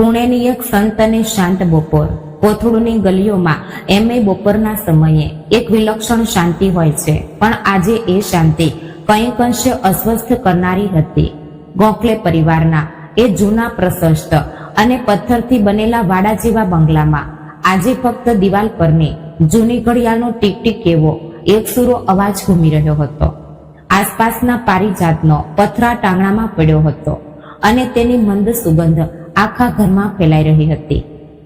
પુણેની એક સંત અને શાંત બપોર. કોથળુની ગલીઓમાં એમે બપોરના સમયે એક વિલક્ષણ શાંતિ હોય છે, પણ આજે એ શાંતિ કંઈક અંશે અસ્વસ્થ કરનારી હતી. ગોખલે પરિવારના એ જૂના પ્રશસ્ત અને પથ્થરથી બનેલા વાડા જેવા બંગલામાં આજે ફક્ત દિવાલ પરની જૂની ઘડિયાળનો ટીક ટીક એવો એકસૂરો અવાજ ઘૂમી રહ્યો હતો. આસપાસના પારિજાતનો પથરા ટાંગણામાં પડ્યો હતો અને તેની મંદ સુગંધ આખા ઘરમાં ફેલાઈ રહી હતી.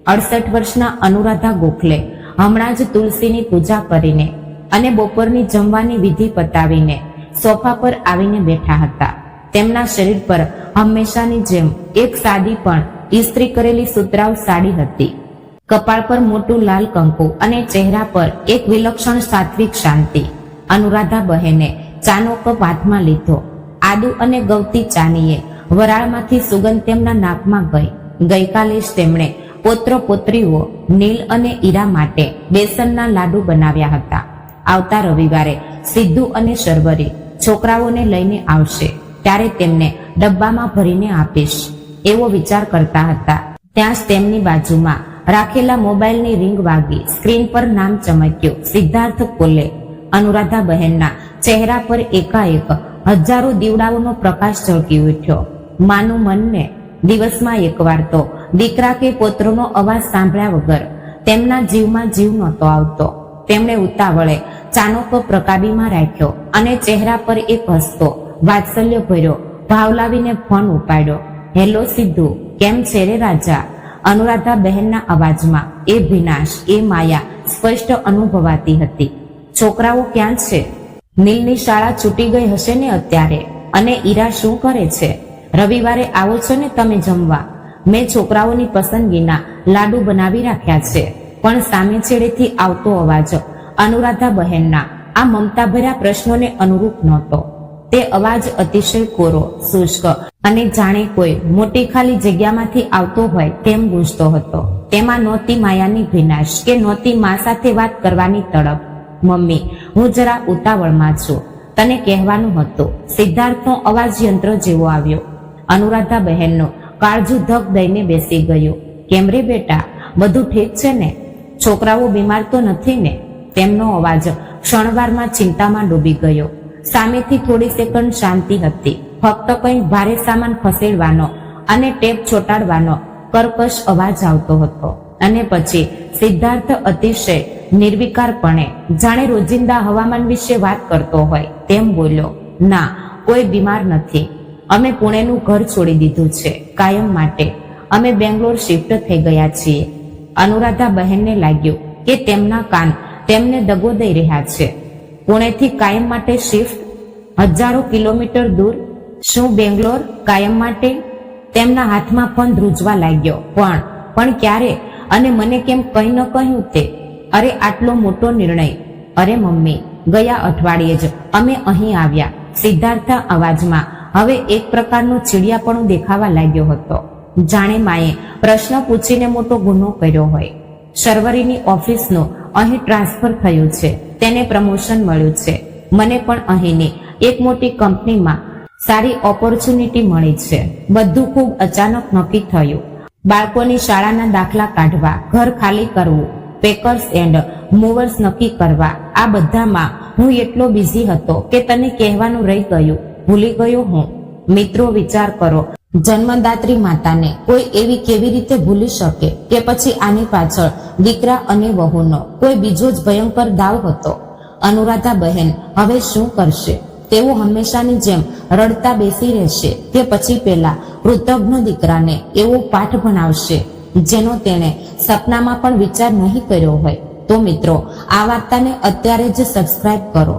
68 વર્ષના અનુરાધા ગોખલે હમણાં જ તુલસીની પૂજા કરીને અને બપોરની જમવાની વિધિ પતાવીને સોફા પર આવીને બેઠા હતા. તેમના શરીર પર હંમેશાની જેમ એક સાદી પણ ઇસ્ત્રી કરેલી સુતરાઉ સાડી હતી. કપાળ પર મોટું લાલ કંકુ અને ચહેરા પર એક વિલક્ષણ સાત્વિક શાંતિ. અનુરાધા બહેને ચાનો કપ હાથમાં લીધો. આદુ અને ગવતી ચાનીએ વરાળમાંથી સુગંધ તેમના નાકમાં ગઈ. ગઈકાલે જ તેમણે પોત્ર પોત્રીઓ નીલ અને ઈરા માટે બેસનના લાડુ બનાવ્યા હતા. આવતા રવિવારે સિદ્ધુ અને શર્વરી છોકરાઓને લઈને આવશે, ત્યારે તેમને ડબ્બામાં ભરીને આપીશ એવો વિચાર કરતા હતા. ત્યાં જ તેમની બાજુમાં રાખેલા મોબાઈલની રીંગ વાગી. સ્ક્રીન પર નામ ચમક્યું, સિદ્ધાર્થ કોલે. અનુરાધા બહેનના ચહેરા પર એકાએક હજારો દીવડાઓનો પ્રકાશ ઝળકી ઉઠ્યો. માનું મનને દિવસમાં એકવાર તો દીકરા કે પુત્રનો અવાજ સાંભળ્યા વગર તેમના જીવમાં જીવ નહોતો આવતો. તેમણે ઉતાવળે ચાનો કપ રકાબીમાં રાખ્યો અને ચહેરા પર એક હસતો વાત્સલ્ય ભર્યો ભાવ લાવીને ફોન ઉપાડ્યો. હેલો સિદ્ધુ, કેમ છે રે રાજા? અનુરાધા બહેનના અવાજમાં એ ભીનાશ, એ માયા સ્પષ્ટ અનુભવાતી હતી. છોકરાઓ ક્યાં છે? નીલની શાળા છૂટી ગઈ હશે ને અત્યારે? અને ઈરા શું કરે છે? રવિવારે આવો છો ને તમે જમવા? મેં છોકરાઓની પસંદગીના લાડુ બનાવી રાખ્યા છે. પણ સામે છેડેથી આવતો અવાજ અનુરાધા બહેનના આ મમતાભર્યા પ્રશ્નોને અનુરૂપ નહોતો. તે અવાજ અતિશય કોરો, શુષ્ક અને જાણે કોઈ મોટી ખાલી જગ્યામાંથી આવતો હોય તેમ ગૂંજતો હતો. તેમાં નહોતી માયાની ભીનાશ કે નહોતી મા સાથે વાત કરવાની તડપ. મમ્મી, હું જરા ઉતાવળમાં છું, તને કહેવાનું હતું. સિદ્ધાર્થનો અવાજ યંત્ર જેવો આવ્યો. અનુરાધા બહેનનો કાળજું ધક દઈને બેસી ગયું. કેમ રે બેટા, બધું ઠીક છે ને? છોકરાઓ બીમાર તો નથી ને? તેમનો અવાજ ક્ષણવારમાં ચિંતામાં ડૂબી ગયો. સામેથી થોડી સેકન્ડ શાંતિ હતી. ફક્ત કંઈ ભારે સામાન ખસેડવાનો અને ટેપ ચોંટાડવાનો કર્કશ અવાજ આવતો હતો. અને પછી સિદ્ધાર્થ અતિશય નિર્વિકારપણે જાણે રોજિંદા હવામાન વિશે વાત કરતો હોય તેમ બોલ્યો, ના, કોઈ બીમાર નથી. અમે પુણેનું ઘર છોડી દીધું છે કાયમ માટે. અમે બેંગ્લોર શિફ્ટ થઈ ગયા છીએ. અનુરાધા બહેનને લાગ્યું કે તેમના કાન તેમને દગો દઈ રહ્યા છે. પુણેથી કાયમ માટે શિફ્ટ? હજારો કિલોમીટર દૂર? શું બેંગ્લોર કાયમ માટે? તેમના હાથમાં ફોન ધ્રુજવા લાગ્યો. પણ ક્યારે? અને મને કેમ કંઈ ન કહ્યું તે? અરે આટલો મોટો નિર્ણય! અરે મમ્મી, ગયા અઠવાડિયે જ અમે અહીં આવ્યા. સિદ્ધાર્થના અવાજમાં હવે એક પ્રકારનો ચીડિયાપણું દેખાવા લાગ્યો હતો, જાણે માએ પ્રશ્ન પૂછીને મોટો ગુનો કર્યો હોય. શર્વરીની ઓફિસનું અહીં ટ્રાન્સફર થયું છે, તેને પ્રમોશન મળ્યું છે. મને પણ અહીંની એક મોટી કંપનીમાં સારી ઓપોર્ચ્યુનિટી મળી છે. બધું ખૂબ અચાનક નક્કી થયું. બાળકોની શાળાના દાખલા કાઢવા, ઘર ખાલી કરવું, પેકર્સ એન્ડ મૂવર્સ નક્કી કરવા, આ બધામાં હું એટલો બિઝી હતો કે તને કહેવાનું રહી ગયું. ભૂલી ગયો હું. મિત્રો, વિચાર કરો, જન્મદાત્રી માતાને કોઈ એવી કેવી રીતે ભૂલી શકે? કે પછી આની પાછળ દીકરા અને વહુનો કોઈ બીજો જ ભયંકર દાવ હતો? અનુરાધા બહેન હવે શું કરશે? તેઓ હંમેશાની જેમ રડતા બેસી રહેશે કે પછી પેલા કૃતજ્ઞ દીકરાને એવો પાઠ ભણાવશે જેનો તેણે સપનામાં પણ વિચાર નહીં કર્યો હોય? તો મિત્રો, આ વાર્તાને અત્યારે જ સબસ્ક્રાઇબ કરો.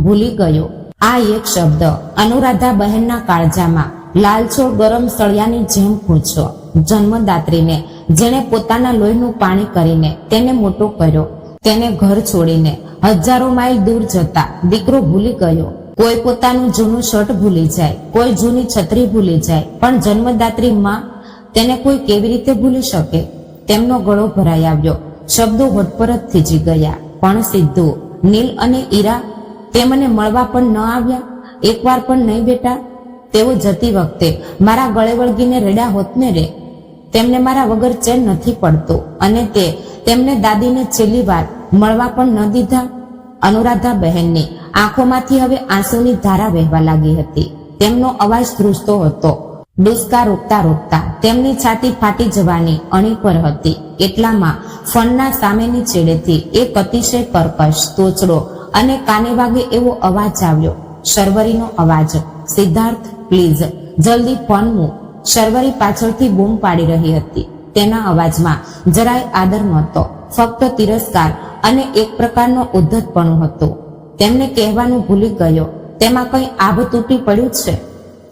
ભૂલી ગયો, આ એક શબ્દ અનુરાધા બહેનના કાળજામાં લાલચોળ ગરમ સળિયાની જેમ પૂછ્યો. જન્મદાત્રીને જેણે પોતાના લોહીનું પાણી કરીને તેને મોટો કર્યો, તેને ઘર છોડીને હજારો માઇલ દૂર જતા દીકરો ભૂલી ગયો. કોઈ પોતાનું જૂનું શર્ટ ભૂલી જાય, કોઈ જૂની છત્રી ભૂલી જાય, પણ જન્મદાત્રી માં તેને કોઈ કેવી રીતે ભૂલી શકે? તેમનો ગળો ભરાઈ આવ્યો. શબ્દો હોઠ પર જ થીજી ગયા. પણ સિદ્ધુ, નીલ અને ઈરા, તે મને મળવા પણ ન આવ્યા? એકવાર પણ નહીં બેટા? તેઓ જતી વખતે મારા ગળે વળગીને રડ્યા હોત ને રે. તેમને મારા વગર ચેન નથી પડતો અને તે તેમને દાદીને છેલ્લી વાર મળવા પણ ન દીધા. અનુરાધા બહેનની આંખોમાંથી હવે આંસુની ધારા વહેવા લાગી હતી. તેમનો અવાજ ધ્રુજતો હતો. ડુસકા રોકતા રોકતા તેમની છાતી ફાટી જવાની અણી પર હતી. એટલામાં ફોનના સામેની છેડેથી એક અતિશય કર્કશ, તોછડો અને કાને વાગે એવો અવાજ આવ્યો. શર્વરીનો અવાજ. સિદ્ધાર્થ, પ્લીઝ જલ્દી ફોન મૂક. શર્વરી પાછળથી બૂમ પાડી રહી હતી. તેના અવાજમાં જરાય આદર નહોતો, ફક્ત તિરસ્કાર અને એક પ્રકારનો ઉદ્ધતપણું હતું. તેમને કહેવાનું ભૂલી ગયો, તેમાં કંઈ આભ તૂટી પડ્યું છે.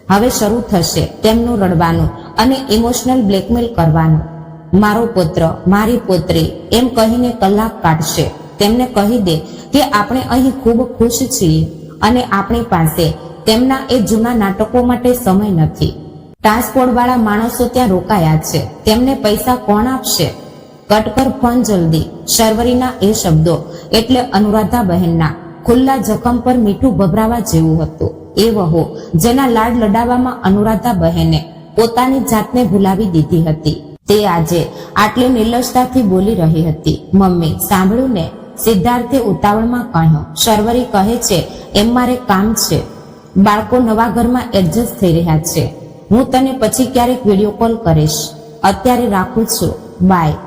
હવે શરૂ થશે તેમનું રડવાનું અને ઇમોશનલ બ્લેકમેલ કરવાનું. મારો પુત્ર, મારી પુત્રી એમ કહીને કલાક કાઢશે. તેમને કહી દે કે આપણે અહીં ખૂબ ખુશ છીએ અને આપણી પાસે તેમના એ જૂના નાટકો માટે સમય નથી. ટ્રાન્સપોર્ટ વાળા માણસો ત્યાં રોકાયા છે, તેમને પૈસા કોણ આપશે? કટ કર ફોન જલ્દી. શર્વરીના એ શબ્દો એટલે અનુરાધા બહેનના ખુલ્લા જખમ પર મીઠું ભભરાવા જેવું હતું. એ વહુ જેના લાડ લડાવવામાં અનુરાધા બહેને પોતાની જાતને ભૂલાવી દીધી હતી, તે આજે આટલી નિર્લજતાથી બોલી રહી હતી. મમ્મી, સાંભળ્યું ને? સિદ્ધાર્થે ઉતાવળમાં કહ્યું. શર્વરી કહે છે એમ મારે કામ છે. બાળકો નવા ઘરમાં એડજસ્ટ થઈ રહ્યા છે. હું તને પછી ક્યારેક વિડીયો કોલ કરીશ. અત્યારે રાખું છું, બાય.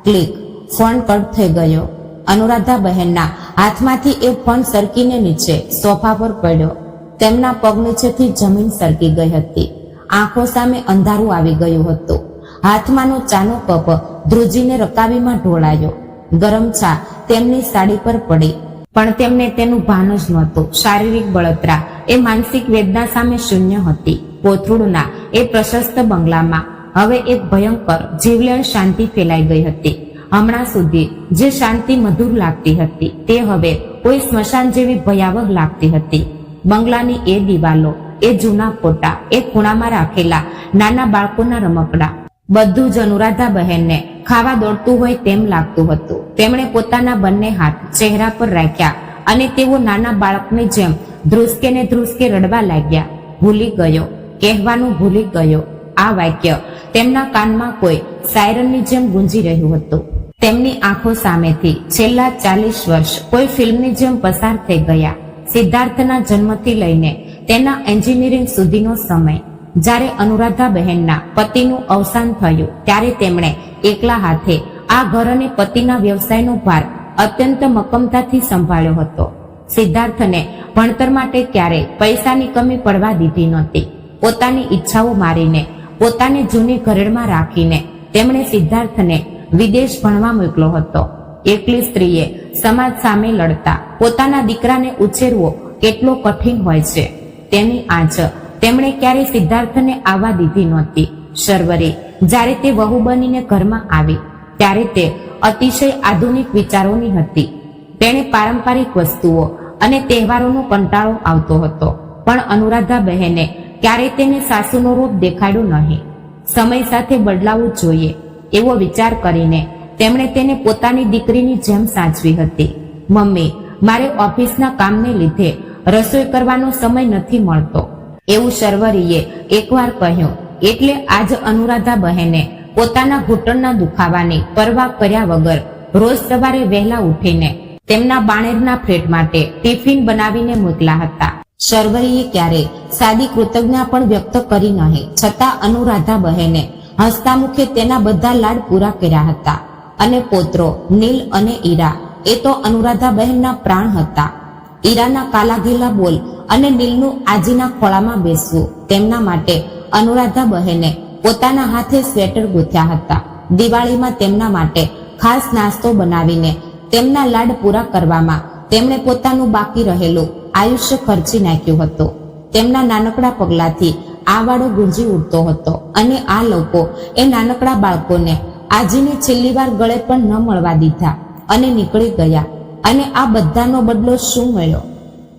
ક્લિક. ફોન કટ થઈ ગયો. અનુરાધા બહેનના હાથમાંથી એ ફોન સરકીને નીચે સોફા પર પડ્યો. તેમના પગ નીચેથી જમીન સરકી ગઈ હતી. આંખો સામે અંધારું આવી ગયું હતું. હાથમાંનો ચાનો કપ ધ્રુજીને રકાબીમાં ઢોળાયો. ગરમ ચા તેમની સાડી પર પડી, પણ તેમને તેનું ભાન જ નહોતું. શારીરિક બળતરા એ માનસિક વેદના સામે શૂન્ય હતી. કોથરૂડના એ પ્રશસ્ત બંગલામાં હવે એક ભયંકર જીવલેણ શાંતિ ફેલાઈ ગઈ હતી. હમણાં સુધી જે શાંતિ મધુર લાગતી હતી તે હવે કોઈ સ્મશાન જેવી ભયાવહ લાગતી હતી. બંગલાની એ દિવાલો, એ જૂના ફોટા, એ ખૂણામાં રાખેલા નાના બાળકોના રમકડા, બધું જ અનુરાધા બહેનને ખાવા દોડતું હોય તેમ લાગતું હતું. તેમણે પોતાના બંને હાથ ચહેરા પર રાખ્યા અને તેઓ નાના બાળકની જેમ ધ્રુસકે ને ધ્રુસકે રડવા લાગ્યા. ભૂલી ગયો, કહેવાનું ભૂલી ગયો. આ વાક્ય તેમના કાનમાં કોઈ સાયરનની જેમ ગુંજી રહ્યું હતું. તેમની આંખો સામેથી છેલ્લા 40 વર્ષ કોઈ ફિલ્મની જેમ પસાર થઈ ગયા. સિદ્ધાર્થના જન્મથી લઈને તેના એન્જિનિયરિંગ સુધીનો સમય. જ્યારે અનુરાધા બહેનના પતિનું અવસાન થયું ત્યારે તેમણે એકલા હાથે આ ઘર અને પતિના વ્યવસાયનો ભાર અત્યંત મક્કમતાથી સંભાળ્યો હતો. સિદ્ધાર્થને ભણતર માટે ક્યારેય પૈસાની કમી પડવા દીધી નહોતી. પોતાની ઈચ્છાઓ મારીને, પોતાને જૂની ઘરેડમાં રાખીને તેમણે સિદ્ધાર્થને વિદેશ ભણવા મોકલ્યો હતો. એકલી સ્ત્રીએ સમાજ સામે લડતા પોતાના દીકરાને ઉછેરવો કેટલો કઠિન હોય છે, તેની આંચ તેમણે ક્યારેય સિદ્ધાર્થને આવવા દીધી નહોતી. શર્વરી જ્યારે તે વહુ બનીને ઘરમાં આવી ત્યારે તે અતિશય આધુનિક વિચારોની હતી. તેણે પારંપરિક વસ્તુઓ અને તહેવારોનો કંટાળો આવતો હતો, પણ અનુરાધા બહેને ક્યારેય તેને સાસુનો રૂપ દેખાડ્યો નહીં. સમય સાથે બદલાવું જોઈએ એવો વિચાર કરીને તેમણે તેને પોતાની દીકરીની જેમ સાચવી હતી. મમ્મી, મારે ઓફિસના કામને લીધે રસોઈ કરવાનો સમય નથી મળતો, એવું શર્વરીએ એકવાર કહ્યું. એટલે આજ અનુરાધા બહેને પોતાના ઘૂંટણના દુખાવાની પરવા કર્યા વગર રોજ સવારે વહેલા ઉઠીને તેમના બાણેરના ફ્લેટ માટે ટિફિન બનાવીને મોકલ્યા હતા. શર્વરીએ ક્યારેય સાદી કૃતજ્ઞતા પણ વ્યક્ત કરી નહીં, છતાં અનુરાધા બહેને હસતા મુખે તેના બધા લાડ પૂરા કર્યા હતા. અને પોત્રો નીલ અને ઈરા એ તો અનુરાધા બહેનના પ્રાણ હતા. ઈરાના કાલાઘેલા બોલ અને નીલનું આજીના ખોળામાં બેસવું તેમના માટે અનુરાધા બહેને પોતાના હાથે સ્વેટર ગૂંથ્યા હતા. દિવાળીમાં તેમના માટે ખાસ નાસ્તો બનાવીને તેમના લાડ પૂરા કરવામાં તેમણે પોતાનું બાકી રહેલું આયુષ્ય ખર્ચી નાખ્યું હતું. તેમના નાનકડા પગલાથી આ વાડો ગુંજી ઉઠતો હતો અને આ લોકો એ નાનકડા બાળકોને આજીને છેલ્લી વાર ગળે પણ ન મળવા દીધા અને નીકળી ગયા. અને આ બધાનો બદલો શું મળ્યો?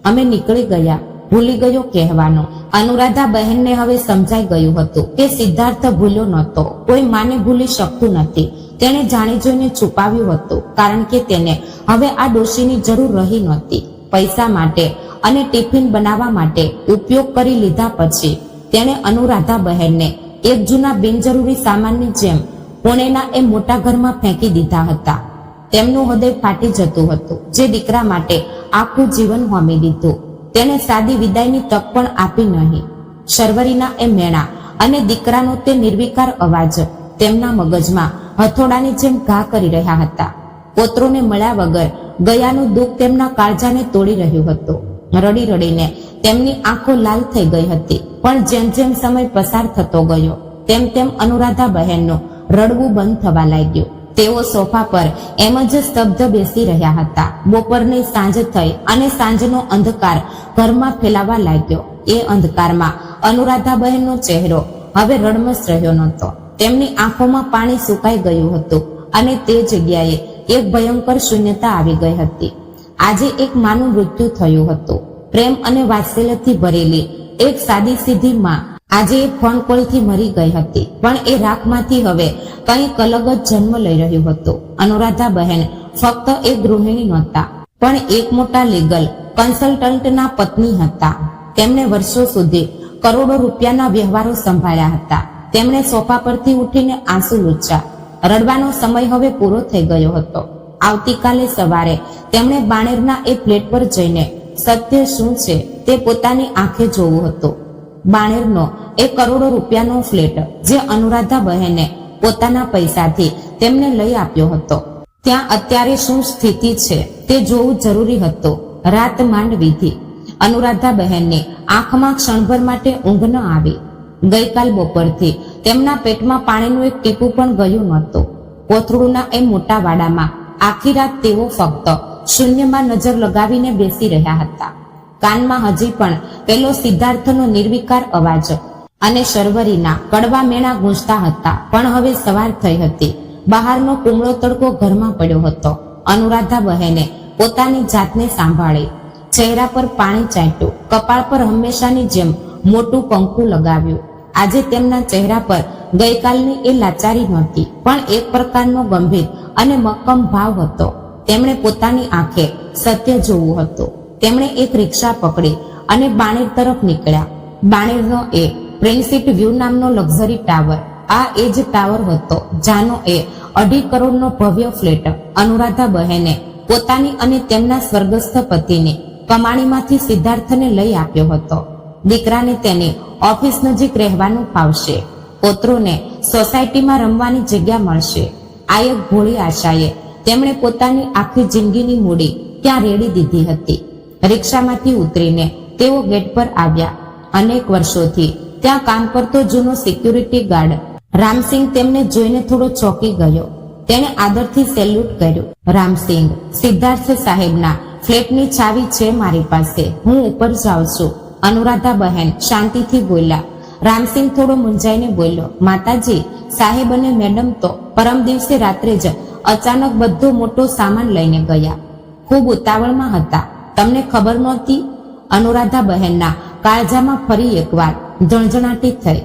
અમે નીકળી ગયા, ભૂલી ગયો કહેવાનો. અનુરાધા બહેનને હવે સમજાઈ ગયું હતું કે સિદ્ધાર્થ ભૂલ્યો નહોતો, કોઈ માને ભૂલી શકતું નથી. તેણે જાણી જોઈને છુપાવ્યું હતું, કારણ કે તેને હવે આ ડોશીની જરૂર રહી નહોતી. પૈસા માટે અને ટિફિન બનાવવા માટે ઉપયોગ કરી લીધા પછી તેણે અનુરાધા બહેનને એક જૂના બિનજરૂરી સામાનની જેમ પુણેના એ મોટા ઘરમાં ફેંકી દીધા હતા. તેમનું હૃદય ફાટી જતું હતું. જે દીકરા માટે આખું જીવન હોમી દીધું, તેને સાદી વિદાયની તક પણ આપી નહીં. શર્વરીના એ મેણા અને દીકરાનો તે નિર્વિકાર અવાજ તેમના મગજમાં હથોડાની જેમ ઘા કરી રહ્યા હતા. પોત્રોને મળ્યા વગર ગયાનું દુઃખ તેમના કાળજાને તોડી રહ્યું હતું. રડી રડીને તેમની આંખો લાલ થઈ ગઈ હતી. પણ જેમ જેમ સમય પસાર થતો ગયો તેમ તેમ અનુરાધા બહેનનું રડવું બંધ થવા લાગ્યું. તેઓ સોફા પર એમ જ સ્તબ્ધ બેસી રહ્યા હતા. બપોરની સાંજ થઈ અને સાંજનો અંધકાર ઘરમાં ફેલાવા લાગ્યો. એ અંધકારમાં અનુરાધા બહેનનો ચહેરો હવે રડમસ રહ્યો નહોતો. તેમની આંખોમાં પાણી સુકાઈ ગયું હતું અને તે જગ્યાએ એક ભયંકર શૂન્યતા આવી ગઈ હતી. આજે એક માનું મૃત્યુ થયું હતું. પ્રેમ અને વાત્સલ્યથી ભરેલી એક સાદી સીધી માં આજે એક ફોન કોલથી મરી ગઈ હતી. પણ એ રાખમાંથી હવે કંઈક અલગ જ જન્મ લઈ રહ્યું હતું. અનુરાધા બહેન ફક્ત એક ગૃહિણી નહોતા, પણ એક મોટા લીગલ કન્સલ્ટન્ટના પત્ની હતા. તેમણે વર્ષો સુધી કરોડો રૂપિયાના વ્યવહારો સંભાળ્યા હતા. તેમણે સોફા પરથી ઉઠીને આંસુ લૂછ્યા. રડવાનો સમય હવે પૂરો થઈ ગયો હતો. આવતીકાલે સવારે તેમણે બાણેરના એ ફ્લેટ પર જઈને સત્ય શું છે તે પોતાની આંખે જોવું હતું. બાણેરનો એ કરોડો રૂપિયાનો ફ્લેટ જે અનુરાધા બહેને પોતાના પૈસાથી તેમને લઈ આપ્યો હતો, ત્યાં અત્યારે શું સ્થિતિ છે તે જોવું જરૂરી હતું. રાત માંડ વીતી. અનુરાધા બહેનની આંખમાં ક્ષણભર માટે ઊંઘ ન આવી. ગઈકાલ બપોરથી તેમના પેટમાં પાણીનું એક ટીપું પણ ગયું નહોતું. કોથળુના એ મોટા વાડામાં આખી રાત તેઓ ફક્ત શૂન્યમાં નજર લગાવીને બેસી રહ્યા હતા. કાનમાં હજી પણ પેલો સિદ્ધાર્થનો નિર્વિકાર અવાજ અને શર્વરીના કડવા મેણા ગૂંજતા હતા. પણ હવે સવાર થઈ હતી. બહારનો કુમળો તડકો ઘરમાં પડ્યો હતો. અનુરાધા બહેને પોતાની જાતને સાંભળી. ચહેરા પર પાણી ચાંટ્યું. કપાળ પર હંમેશાની જેમ મોટું કંકુ લગાવ્યું. આજે તેમના ચહેરા પર ગઈકાલની એ લાચારી નહોતી, પણ એક પ્રકારનો ગંભીર અને મક્કમ ભાવ હતો. તેમણે પોતાની આંખે સત્ય જોવું હતું. તેમણે એક રિક્ષા પકડી અને બાણેર તરફ નીકળ્યા. બાણેરનો એ પ્રિન્સિપ વ્યૂ નામનો લક્ઝરી ટાવર. આ એ જ ટાવર હતો જાનો એ 2.5 કરોડનો ભવ્ય ફ્લેટ અનુરાધા બહેને પોતાની અને તેમના સ્વર્ગસ્થ પતિની કમાણીમાંથી સિદ્ધાર્થને લઈ આપ્યો હતો. દીકરાને તેની ઓફિસ નજીક રહેવાનું ફાવશે. પોત્રોને સોસાયટીમાં રમવાની જગ્યા મળશે. આ એક ભોળી આશાએ તેમણે પોતાની આખી જિંદગીની મૂડી ત્યાં રેડી દીધી હતી. રિક્ષામાંથી ઉતરીને તેઓ ગેટ પર આવ્યા. અનેક વર્ષોથી ત્યાં કામ કરતો જૂનો સિક્યુરિટી ગાર્ડ રામસિંહ તેમને જોઈને થોડો ચોંકી ગયો. તેણે આદરથી સેલ્યુટ કર્યું. રામસિંહ, સિદ્ધાર્થ સાહેબના ફ્લેટની ચાવી છે મારી પાસે, હું ઉપર જાઉં છું. અનુરાધા બહેન શાંતિથી બોલ્યા. રામસિંહ થોડો મૂંઝાઈને બોલ્યો, માતાજી, સાહેબ અને મેડમ તો પરમ દિવસે રાત્રે જ અચાનક બધો મોટો સામાન લઈને ગયા. ખૂબ ઉતાવળમાં હતા. તમને ખબર નહોતી? અનુરાધા બહેનના કાળજામાં ફરી એકવાર ઝણઝણાટી થઈ.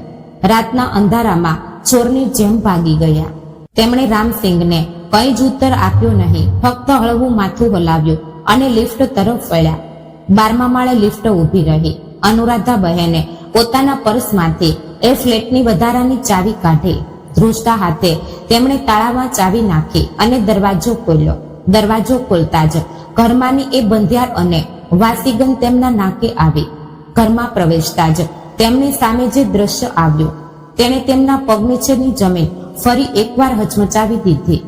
રાતના અંધારામાં ચોરની જેમ ભાગી ગયા. તેમણે રામસિંહને કંઈ જ ઉત્તર આપ્યો નહીં. ફક્ત હળવું માથું હલાવ્યું અને લિફ્ટ તરફ વળ્યા. 12મા માળે લિફ્ટ ઊભી રહી. અનુરાધા બહેને પોતાના પર્સમાંથી એ ફ્લેટની વધારાની ચાવી કાઢી. ધ્રુજતા હાથે તેમણે તાળામાં ચાવી નાખી અને દરવાજો ખોલ્યો. દરવાજો ખોલતા જ ઘરમાંની એ બંધિયાર અને વાસીગંધ તેમના નાકે આવી. ઘરમાં પ્રવેશતા જ તેમની સામે જે દ્રશ્ય આવ્યું તેણે તેમના પગ નીચેની જમીન ફરી એકવાર હચમચાવી દીધી.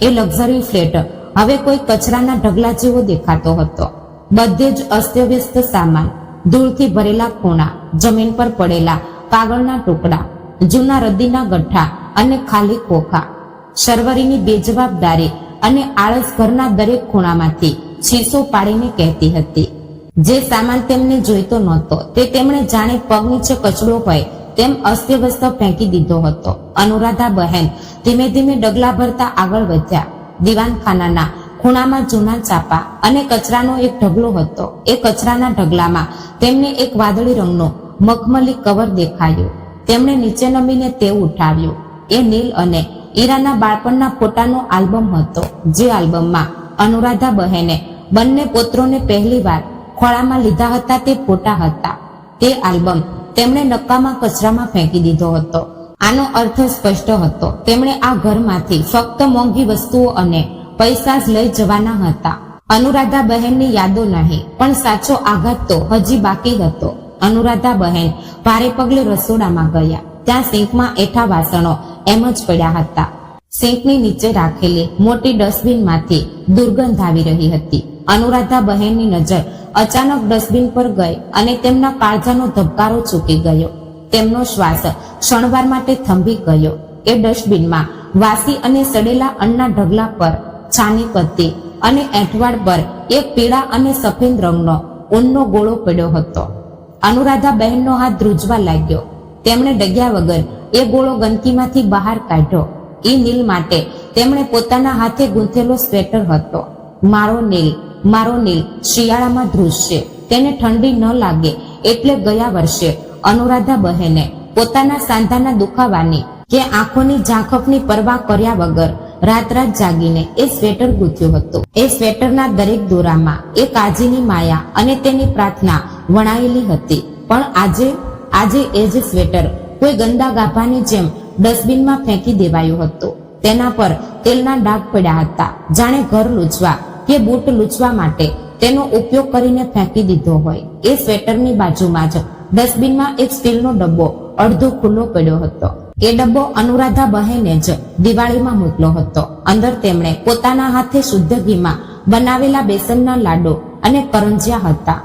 એ લક્ઝરી ફ્લેટ હવે કોઈ કચરાના ઢગલા જેવો દેખાતો હતો. બધે જ અસ્તવ્યસ્ત સામાન, ધૂળથી ભરેલા ખૂણા, જમીન પર પડેલા કાગળના ટુકડા, જૂના રદ્દીના ગઠ્ઠા અને ખાલી ખોખા. શર્વરીની બેજવાબદારી અને આળસ ઘરના દરેક ખૂણામાંથી છીસો પાડીને કહેતી હતી. જે સામાન તેમને જોઈતો નહોતો તે તેમણે જાણે પગ નીચે કચડો હોય તેમ અસ્તવ્યસ્ત ફેંકી દીધો હતો. અનુરાધા બહેન ધીમે ધીમે ડગલા ભરતા આગળ વધ્યા. દીવાનખાનાના ખૂણામાં જૂના ચાપા અને કચરાનો એક ઢગલો હતો. એ કચરાના ઢગલામાં તેમને એક વાદળી રંગનો મખમલી કવર દેખાયું. તેમણે નીચે નમીને તે ઉઠાવ્યું. એ નીલ અને ઈરાના બાળપણના ફોટાનો આલ્બમ હતો. જે આલ્બમમાં અનુરાધા બહેને બંને પુત્રોને પહેલીવાર ખોળામાં લીધા હતા તે ફોટા હતા. તે આલ્બમ તેમણે નકામા કચરામાં ફેંકી દીધો હતો. આનો અર્થ સ્પષ્ટ હતો. તેમણે આ ઘરમાંથી ફક્ત મોંઘી વસ્તુઓ અને પૈસા જ લઈ જવાના હતા. અનુરાધા બહેનની યાદો નહીં, પણ સાચો આઘાત તો હજી બાકી હતો. અનુરાધા બહેન ભારે પગલે રસોડામાં ગયા. ત્યાં સિંકમાં એઠા વાસણો એમ જ પડ્યા હતા. સિંકની નીચે રાખેલી મોટી ડસ્ટબિનમાંથી દુર્ગંધ આવી રહી હતી. અનુરાધા બહેનની નજર અચાનક ડસ્ટબિન પર ગઈ અને તેમના કાળજાનો ધબકારો ચૂકી ગયો. તેમનો શ્વાસ ક્ષણવાર માટે થંભી ગયો. એ ડસ્ટબિનમાં વાસી અને સડેલા અન્નના ઢગલા પર છાની પત્તી અને એંઠવાડ પર એક પીળા અને સફેદ રંગનો ઊનનો ગોળો પડ્યો હતો. અનુરાધા બહેનનો હાથ ધ્રુજવા લાગ્યો. તેમણે ડગ્યા વગર એ ગોળો ગંદકીમાંથી બહાર કાઢ્યો. એ નીલ માટે તેમણે પોતાના હાથે ગૂંથેલો સ્વેટર હતો. મારો નીલ શિયાળામાં ધ્રુજશે, તેને ઠંડી ન લાગે એટલે ગયા વર્ષે અનુરાધા બહેને પોતાના સાંધાના દુખાવાની કે આંખોની ઝાંખફની પરવા કર્યા વગર રાત જાગીને એ સ્વેટર ગૂંથ્યું હતું. એ સ્વેટરના દરેક દોરામાં એ કાજીની માયા અને તેની પ્રાર્થના વણાયેલી હતી. પણ આજે એ જ સ્વેટર કોઈ ગંદા ગાભાની જેમ ડસ્ટબિનમાં ફેંકી દેવાયું હતું. તેના પર તેલના ડાઘ પડ્યા હતા, જાણે ઘર લૂછવા કે બૂટ લૂછવા માટે તેનો ઉપયોગ કરીને ફેંકી દીધો હોય. એ સ્વેટરની બાજુમાં જ ડસ્ટબિનમાં એક સ્ટીલનો ડબ્બો અડધો ખુલ્લો પડ્યો હતો. એ ડબ્બો અનુરાધા બહેને જ દિવાળીમાં મૂક્યો હતો. અંદર તેમણે પોતાના હાથે શુદ્ધ ઘીમાં બનાવેલા બેસનના લાડુ અને કરંજિયા હતા.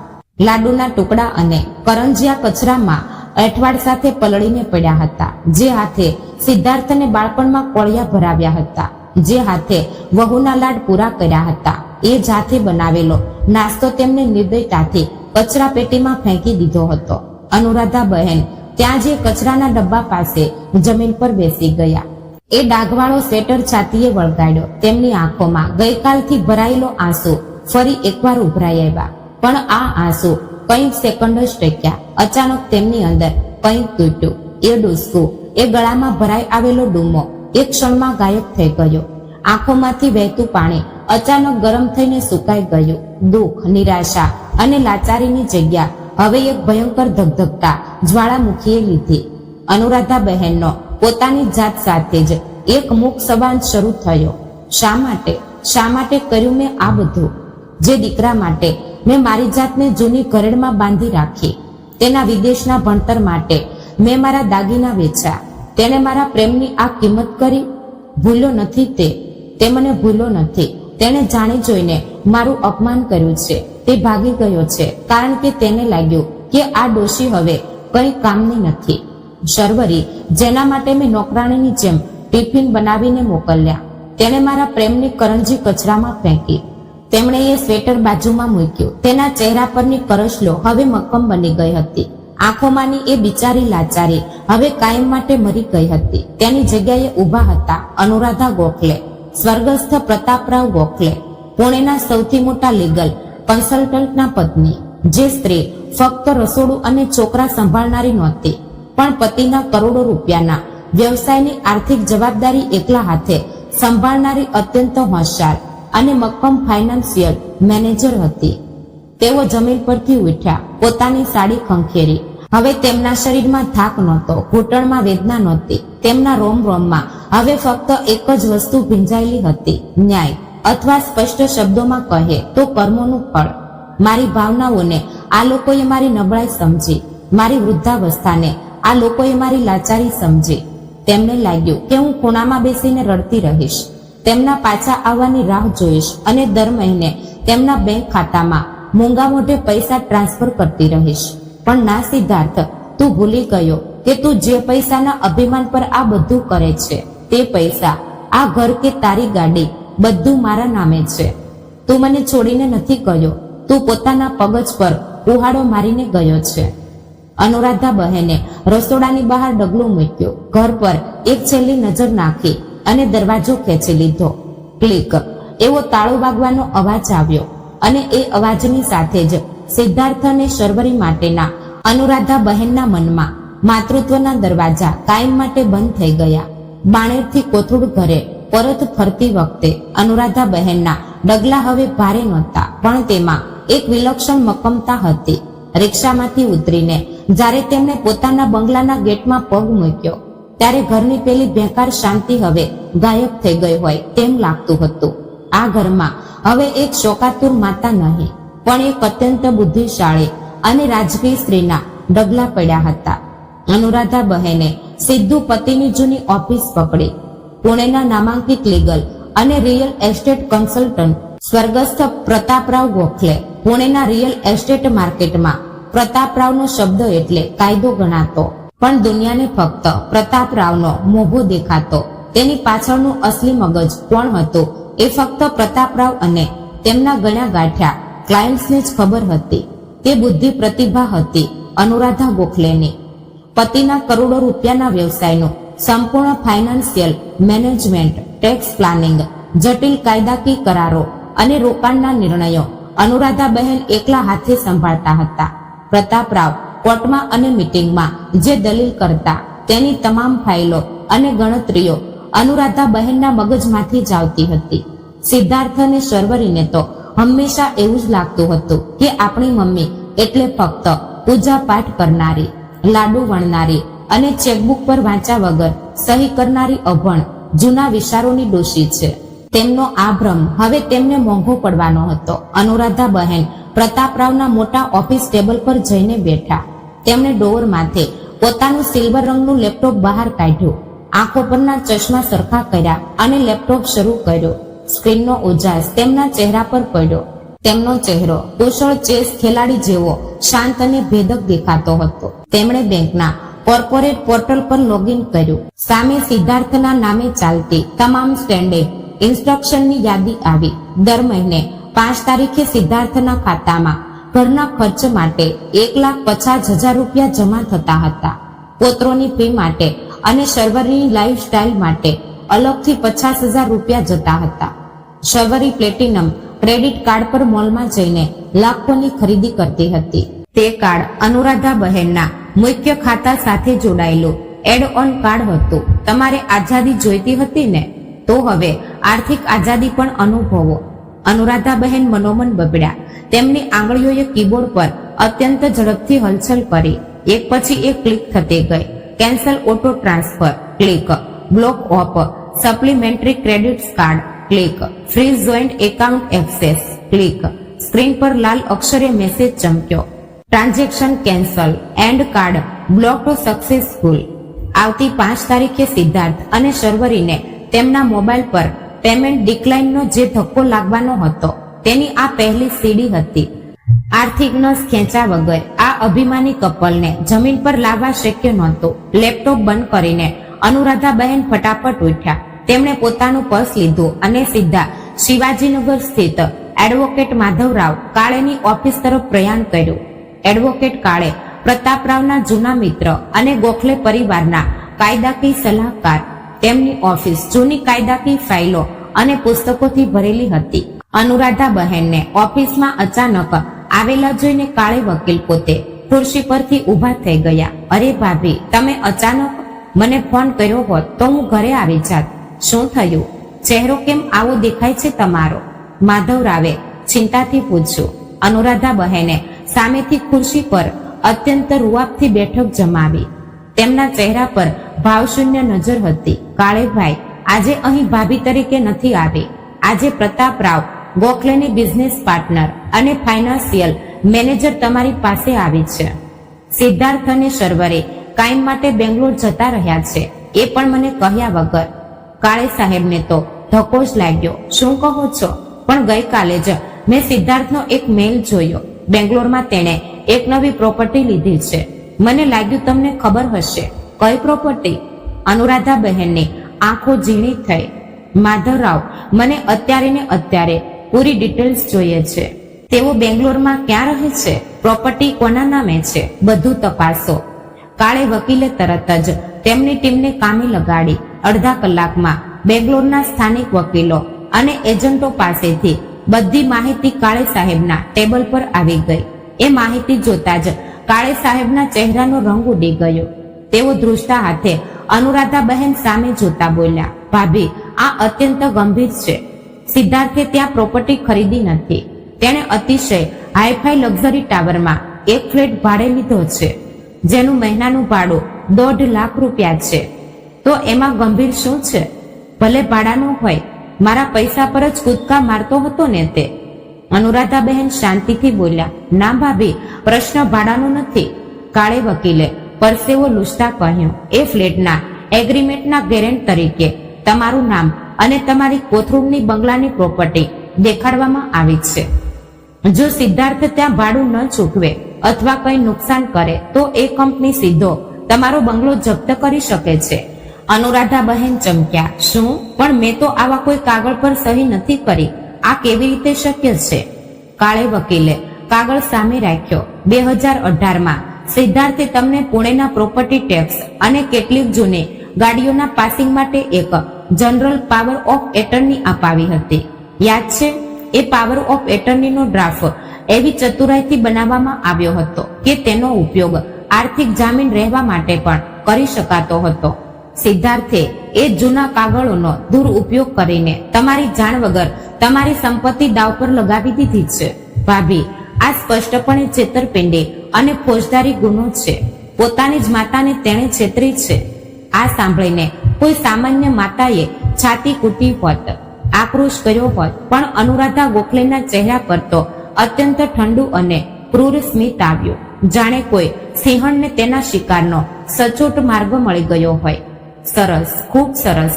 લાડુના ટુકડા અને કરંજિયા કચરામાં એઠવાડ સાથે પલળીને પડ્યા હતા. જે હાથે સિદ્ધાર્થને બાળપણમાં કોળિયા ભરાવ્યા હતા, જે હાથે વહુના લાડ પૂરા કર્યા હતા, એ જ હાથે બનાવેલો નાસ્તો તેમને નિર્દયતાથી કચરા પેટીમાં ફેંકી દીધો હતો. અનુરાધા બહેન ત્યાં જે કચરાના ડબ્બા પાસે જમીન પર બેસી ગયા. એ ડાઘવાળો સ્વેટર છાતીએ વળગાડ્યો. તેમની આંખોમાં ગઈકાલથી ભરાયેલો આંસુ ફરી એકવાર ઉભરાઈ આવ્યા. પણ આ આંસુ કંઈક સેકન્ડ જ ટક્યા. અચાનક તેમની અંદર કંઈક તૂટ્યું. એ ડૂસકું, એ ગળામાં ભરાઈ આવેલો ડૂમો એક ક્ષણમાં ગાયબ થઈ ગયો. આંખોમાંથી વહેતું પાણી અચાનક ગરમ થઈને સુકાઈ ગયું. દુઃખ, નિરાશા અને લાચારીની જગ્યા હવે એક ભયંકર ધગધગતા જ્વાળામુખીએ લીધી. અનુરાધા બહેનનો પોતાની જાત સાથે જ એક મુખ સવાલ શરૂ થયો. શા માટે કર્યું મેં આ બધું? જે દીકરા માટે મેં મારી જાતને જૂની ઘરેડમાં બાંધી રાખી, તેના વિદેશના ભણતર માટે મેં મારા દાગીના વેચ્યા, તેને મારા પ્રેમની આ કિંમત કરી? ભૂલ્યો નથી તે મને ભૂલ્યો નથી. તેણે જાણી જોઈને મારું અપમાન કર્યું છે. તે ભાગી ગયો છે કારણ કે તેને લાગ્યું કે આ ડોશી હવે કંઈ કામની નથી. શર્વરી, જેના માટે મેં નોકરાણીની જેમ ટિફિન બનાવીને મોકલ્યા, તેણે મારા પ્રેમની કરંજી કચરામાં ફેંકી. તેમણે એ સ્વેટર બાજુમાં મૂક્યું. તેના ચહેરા પરની કરચલો હવે મક્કમ બની ગઈ હતી. આંખોમાંની એ બિચારી લાચારી હવે કાયમ માટે મરી ગઈ હતી. તેની જગ્યાએ ઊભા હતા અનુરાધા ગોખલે, સ્વર્ગસ્થ પ્રતાપરાવ ગોખલે, પુણેના સૌથી મોટા લીગલ કન્સલ્ટન્ટના પત્ની. જે સ્ત્રી ફક્ત રસોડું અને છોકરા સંભાળનારી નહોતી, પણ પતિના કરોડો રૂપિયાના વ્યવસાયની આર્થિક જવાબદારી એકલા હાથે સંભાળનારી અત્યંત હોશિયાર અને મક્કમ ફાઇનાન્શિયલ મેનેજર હતી. તેઓ જમીન પરથી ઉઠ્યા, પોતાની સાડી ખંખેરી. હવે તેમના શરીરમાં થાક નહોતો, ઘૂંટણમાં વેદના નહોતી. તેમના રોમમાં હવે ફક્ત એક જ વસ્તુ ભીંજાયેલી હતી, ન્યાય. અથવા સ્પષ્ટ શબ્દોમાં કહે તો કર્મોનું ફળ. મારી ભાવનાઓને આ લોકોએ મારી નબળાઈ સમજી, મારી વૃદ્ધાવસ્થાને આ લોકોએ મારી લાચારી સમજી. તેમને લાગ્યું કે હું ખૂણામાં બેસીને રડતી રહીશ, તેમના પાછા આવવાની રાહ જોઈશ અને દર મહિને તેમના બેંક ખાતામાં મૂંગા મોઢે પૈસા ટ્રાન્સફર કરતી રહીશ. પણ ના સિદ્ધાર્થ, તું ભૂલી ગયો કે તું જે પૈસાના અભિમાન પર આ બધું કરે છે, તે પૈસા, આ ઘર કે તારી ગાડી, બધું મારા નામે છે. તું મને છોડીને નથી ગયો, તું પોતાના પગજ પર કુહાડો મારીને ગયો છે. અનુરાધા બહેને રસોડાની બહાર ડગલું મૂક્યું, ઘર પર એક છેલ્લી નજર નાખી અને દરવાજો ખેંચી લીધો. ક્લિક એવો તાળો વાગવાનો અવાજ આવ્યો અને એ અવાજની સાથે જ સિદ્ધાર્થ અને શર્વરી માટેના અનુરાધા બહેનના મનમાં માતૃત્વના દરવાજા કાયમ માટે બંધ થઈ ગયા. બાણેરથી કોથળું ઘરે પરત ફરતી વખતે અનુરાધા બહેનના ડગલા હવે ભારે નહોતા, પણ તેમાં એક વિલક્ષણ મક્કમતા હતી. રિક્ષામાંથી ઉતરીને જ્યારે તેમણે પોતાના બંગલાના ગેટમાં પગ મૂક્યો, ત્યારે ઘરની પેલી બેકાર શાંતિ હવે ગાયબ થઈ ગઈ હોય તેમ લાગતું હતું. આ ઘરમાં હવે એક શોકાતુર માતા નહીં, પણ એક અત્યંત બુદ્ધિશાળી અને રાજકીય સ્ત્રીના ડગલા પડ્યા હતા. અનુરાધા બહેને સીધું પતિની જૂની ઓફિસ પકડી. પુણેના નામાંકિત લીગલ અને રિયલ એસ્ટેટ કન્સલ્ટન્ટ સ્વર્ગસ્થ પ્રતાપરાવ ગોખલે. પુણેના રિયલ એસ્ટેટ માર્કેટમાં પ્રતાપરાવનો શબ્દ એટલે કાયદો ગણાતો, પણ દુનિયાને ફક્ત પ્રતાપરાવનો મોભો દેખાતો. તેની પાછળનું અસલી મગજ કોણ હતું એ ફક્ત પ્રતાપરાવ અને તેમના ગણ્યા ગાંઠ્યા ક્લાયન્ટ્સને જ ખબર હતી. તે બુદ્ધિ પ્રતિભા હતી અનુરાધા ગોખલેની. પતિના કરોડો રૂપિયાના વ્યવસાયનું સંપૂર્ણ ફાઇનાન્શિયલ મેનેજમેન્ટ, ટેક્સ પ્લાનિંગ, જટિલ કાયદાકીય કરારો અને રોકાણના નિર્ણયો અનુરાધા બહેન એકલા હાથે સંભાળતા હતા. પ્રતાપરાવ કોર્ટમાં અને મીટિંગમાં જે દલીલ કરતા તેની તમામ ફાઇલો અને ગણતરીઓ અનુરાધા બહેનના મગજમાંથી જ આવતી હતી. સિદ્ધાર્થ અને શર્વરીને તો હંમેશા એવું જ લાગતું હતું કે આપણી મમ્મી એટલે ફક્ત પૂજા પાઠ કરનારી, લાડુ વણનારી અને ચેકબુક પર વાંચ્યા વગર સહી કરનારી અભણ જૂના વિચારોની ડોશી છે. તેમનો આ ભ્રમ હવે તેમને મોંઘો પડવાનો હતો. અનુરાધા બહેન પ્રતાપરાવના મોટા ઓફિસ ટેબલ પર જઈને બેઠા. તેમણે ડોર માથે પોતાનું સિલ્વર રંગનું લેપટોપ બહાર કાઢ્યું, આંખો પરના ચશ્મા સરખા કર્યા અને લેપટોપ શરૂ કર્યો. સ્ક્રીનનો ઉજાસ તેમના ચહેરા પર પડ્યો. તેમનો ચહેરો કુશળ ચેસ ખેલાડી જેવો શાંત અને ભેદક દેખાતો હતો. તેમણે બેંકના કોર્પોરેટ પોર્ટલ પર લોગિન કર્યું. સામે સિદ્ધાર્થના નામે ચાલતી તમામ સ્ટેન્ડર્ડ ઇન્સ્ટ્રક્શનની યાદી આવી. દર મહિને 5 તારીખે સિદ્ધાર્થના ખાતામાં ઘરના ખર્ચ માટે 1,50,000 રૂપિયા જમા થતા હતા. પોત્રોની ફી માટે અને શર્વરીની લાઈફ સ્ટાઇલ માટે અલગથી 50,000 રૂપિયા જતા હતા. શર્વરી પ્લેટિનમ ક્રેડિટ કાર્ડ પર મોલમાં જઈને લાખોની ખરીદી કરતી હતી. તે કાર્ડ અનુરાધા બહેનના મુખ્ય ખાતા સાથે જોડાયેલું એડ ઓન કાર્ડ હતું. તમારે આઝાદી જોઈતી હતી ને, તો હવે આર્થિક આઝાદી પણ અનુભવો. અનુરાધા બહેન મનોમન બબડ્યા. તેમની આંગળીઓએ કીબોર્ડ પર અત્યંત ઝડપથી હલચલ કરી. એક પછી એક ક્લિક થતી ગઈ. Cancel auto transfer, click. Block of supplementary credits card, click. Freeze joint account access, click. Screen પર લાલ અક્ષરે મેસેજ ચમક્યો. Transaction cancel, and card blocked successful. આવતી 5 તારીખે સિદ્ધાર્થ અને શર્વરીને તેમના મોબાઈલ પર પેમેન્ટ ડિક્લાઇનનો જે ધક્કો લાગવાનો હતો તેની આ પહેલી સીડી હતી. આર્થિક નસ ખેંચ્યા વગર આ અભિમાની કપલને જમીન પર લાવવા શક્ય નહોતું. લેપટોપ બંધ કરીને અનુરાધા બહેન ફટાફટ ઉઠ્યા. તેમણે પોતાનું પર્સ લીધું અને સીધા શિવાજીનગર સ્થિત એડવોકેટ માધવરાવ કાળેની ઓફિસ તરફ પ્રયાણ કર્યું. એડવોકેટ કાળે પ્રતાપરાવના જૂના મિત્ર અને ગોખલે પરિવારના કાયદાકીય સલાહકાર. તેમની ઓફિસ જૂની કાયદાકીય ફાઇલો અને પુસ્તકોથી ભરેલી હતી. અનુરાધા બહેનને ઓફિસમાં અચાનક આવેલા જોઈને કાળે વકીલ પોતે ખુરશી પરથી ઊભા થઈ ગયા. અરે ભાભી, તમે અચાનક મને ફોન કર્યો હોત તો હું ઘરે આવી જાત. શું થયું? ચહેરો કેમ આવો દેખાય છે તમારો? માધવરાવે ચિંતાથી પૂછ્યું. અનુરાધા બહેને સામેથી ખુરશી પર અત્યંત રૂઆબથી બેઠક જમાવી. તેમના ચહેરા પર ભાવશૂન્ય નજર હતી. કાળેભાઈ, આજે અહીં ભાભી તરીકે નથી આવી. આજે પ્રતાપરાવ ગોખલેની બિઝનેસ પાર્ટનર અને ફાઇનાન્શિયલ મેનેજર તમારી પાસે આવી છે. સિદ્ધાર્થ અને શર્વરે કાયમ માટે બેંગ્લોર જતા રહ્યા છે, એ પણ મને કહ્યા વગર. કાળે સાહેબને તો ધક્કો જ લાગ્યો. શું કહો છો? પણ ગઈકાલે જ મેં સિદ્ધાર્થનો એક મેલ જોયો. બેંગ્લોરમાં તેણે એક નવી પ્રોપર્ટી લીધી છે. મને લાગ્યું તમને ખબર હશે. કઈ પ્રોપર્ટી? અનુરાધા બહેનની આંખો ઝીણી થઈ. માધવરાવ, મને અત્યારે ને અત્યારે પૂરી ડિટેલ્સ જોઈએ છે. તેઓ બેંગ્લોરમાં ક્યાં રહે છે? પ્રોપર્ટી કોના નામે છે? બધું તપાસો. કાળે વકીલે તરત જ તેમની ટીમને કામે લગાડી. અડધા કલાકમાં બેંગ્લોરના સ્થાનિક વકીલો અને એજન્ટો પાસેથી બધી માહિતી કાળે સાહેબના ટેબલ પર આવી ગઈ. એ માહિતી જોતા જ કાળે સાહેબના ચહેરાનો રંગ ઉડી ગયો. તેઓ ધ્રુજતા હાથે અનુરાધા બહેન સામે જોતા બોલ્યા, ભાભી, આ અત્યંત ગંભીર છે. સિદ્ધાર્થે ત્યાં પ્રોપર્ટી ખરીદી નથી. તેણે અતિશય હાઈફાઈ લક્ઝરી ટાવરમાં એક ફ્લેટ ભાડે લીધો છે, જેનું મહિનાનું ભાડું 1.5 લાખ રૂપિયા છે. તો એમાં ગંભીર શું છે? ભલે ભાડાનો હોય, મારા પૈસા પર જ કૂદકા મારતો હતો ને તે. અનુરાધાબહેન શાંતિથી બોલ્યા, ના ભાભી, પ્રશ્ન ભાડાનો નથી. કાળે વકીલે પરસેવો લૂછતા કહ્યું, એ ફ્લેટના એગ્રીમેન્ટના ગેરેન્ટ તરીકે તમારું નામ અને તમારી કોથરૂડની બંગલાની પ્રોપર્ટી દેખાડવામાં આવી છે. જો સિદ્ધાર્થ ત્યાં ભાડું ન ચૂકવે અથવા કંઈ નુકસાન કરે તો એ કંપની સીધો તમારો બંગલો જપ્ત કરી શકે છે. અનુરાધાબહેન ચમક્યા, શું? પણ મેં તો આવા કોઈ કાગળ પર સહી નથી કરી. આ કેવી રીતે શક્ય છે? કાળે વકીલે કાગળ સામે રાખ્યો. 2018માં સિદ્ધાર્થે તમને પુણેના પ્રોપર્ટી ટેક્સ અને કેટલીક જૂની ગાડીઓના પાસિંગ માટે એક જનરલ પાવર ઓફ એટર્ની અપાવી હતી. યાદ છે? એ પાવર ઓફ એટર્નીનો ડ્રાફ્ટ એવી ચતુરાઈથી બનાવવામાં આવ્યો હતો કે તેનો ઉપયોગ આર્થિક જામીન રહેવા માટે પણ કરી શકાતો હતો. સિદ્ધાર્થે એ જૂના કાગળોનો દુરુપયોગ કરીને તમારી જાણ વગર તમારી સંપત્તિ દાવ પર લગાવી દીધી છે. ભાભી, આ સ્પષ્ટપણે છેતરપિંડી અને ફોજદારી ગુનો છે. પોતાની જ માતાને તેણે છેતરી છે. આ સાંભળીને કોઈ સામાન્ય માતાએ છાતી કૂટી હોત, આક્રોશ કર્યો હોત, પણ અનુરાધા ગોખલેના ચહેરા પર તો અત્યંત ઠંડુ અને ક્રૂર સ્મિત આવ્યું, જાણે કોઈ સિંહણને તેના શિકારનો સચોટ માર્ગ મળી ગયો હોય. સરસ, ખૂબ સરસ,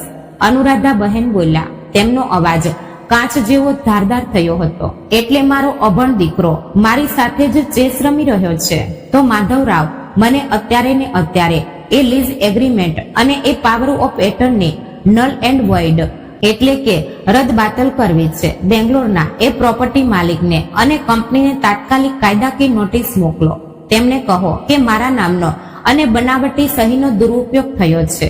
અનુરાધા બહેન બોલ્યા. તેમનો અવાજ કાચ જેવો ધારદાર થયો હતો. એટલે મારો અભણ દીકરો મારી સાથે જ ચેસ રમી રહ્યો છે. તો માધવરાવ, મને અત્યારે ને અત્યારે એ લીઝ એગ્રીમેન્ટ અને એ power of attorney null and void એટલે કે રદ બાતલ કરવી છે. બેંગ્લોરના એ પ્રોપર્ટી માલિકને અને કંપનીને તાત્કાલિક કાયદાકીય નોટિસ મોકલો. તેમને કહો કે મારા નામનો અને બનાવટી સહીનો દુરુપયોગ થયો છે.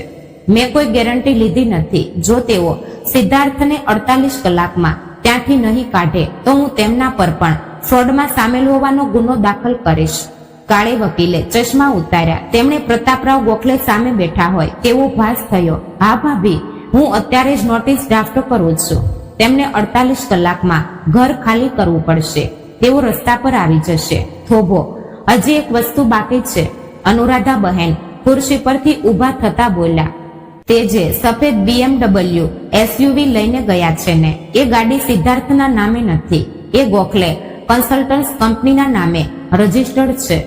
મેં કોઈ ગેરંટી લીધી નથી. જો તેઓ સિદ્ધાર્થને 48 કલાકમાં ત્યાંથી નહીં કાઢે તો હું તેમના પર પણ ફ્રોડમાં સામેલ હોવાનો ગુનો દાખલ કરીશ. કાળે વકીલે ચશ્મા ઉતાર્યા. તેમણે પ્રતાપરાવ ગોખલે સામે બેઠા હોય તેવો ભાસ થયો. હા ભાભી, હું અત્યારે જ નોટિસ ડ્રાફ્ટ કરું છું. તેમને 48 કલાકમાં ઘર ખાલી કરવું પડશે. તેઓ રસ્તા પર આવી જશે. થોભો, હજી એક વસ્તુ બાકી છે. અનુરાધા બહેન ખુરશી પરથી ઊભા થતા બોલ્યા, તે જે સફેદ BMW SUV લઈને ગયા છે ને, એ ગાડી સિદ્ધાર્થના નામે નથી. એ ગોખલે કન્સલ્ટન્ટ્સ કંપનીના નામે રજીસ્ટર્ડ છે.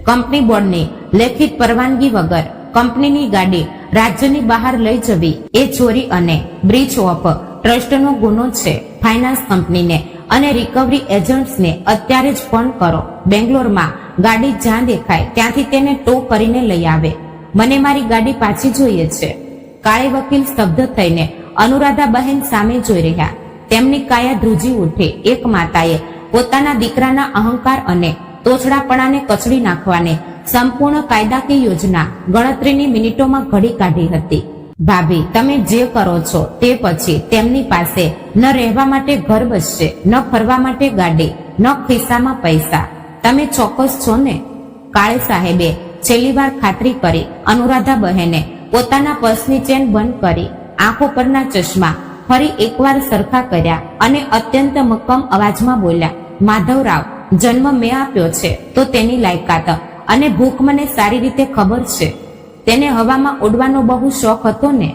કંપની બોર્ડની લેખિત પરવાનગી વગર કંપનીની ગાડી રાજ્યની બહાર લઈ જવી એ ચોરી અને બ્રીચ ઓફ ટ્રસ્ટનો ગુનો છે. ફાઇનાન્સ કંપનીને અને રિકવરી એજન્ટ્સને અત્યારે જ ફોન કરો. બેંગ્લોરમાં ગાડી જ્યાં દેખાય ત્યાંથી તેને ટો કરીને લઈ આવે. મને મારી ગાડી પાછી જોઈએ છે. કાળે વકીલ સ્તબ્ધ થઈને અનુરાધા બહેન સામે જોઈ રહ્યા. તેમની કાયા ધ્રુજી ઉઠી. એક માતાએ પોતાના દીકરાના અહંકાર અને તોછડાપણાને કચડી નાખવાને સંપૂર્ણ કાયદાકીય યોજના ગણતરીની મિનિટોમાં ઘડી કાઢી હતી. ભાભી, તમે જે કરો છો તે પછી તેમની પાસે ન રહેવા માટે ઘર બચશે, ન ફરવા માટે ગાડી, ન ખિસ્સામાં પૈસા. તમે ચોક્કસ છો ને? કાળે સાહેબે છેલ્લી વાર ખાતરી કરી. અનુરાધા બહેને પોતાના પર્સની ચેન બંધ કરી, આંખો પરના ચશ્મા ફરી એકવાર સરખા કર્યા અને અત્યંત મક્કમ અવાજમાં બોલ્યા, માધવરાવ, જન્મ મેં આપ્યો છે તો તેની લાયકાત અને ભૂખ મને સારી રીતે ખબર છે. તેને હવામાં ઉડવાનો બહુ શોખ હતો ને,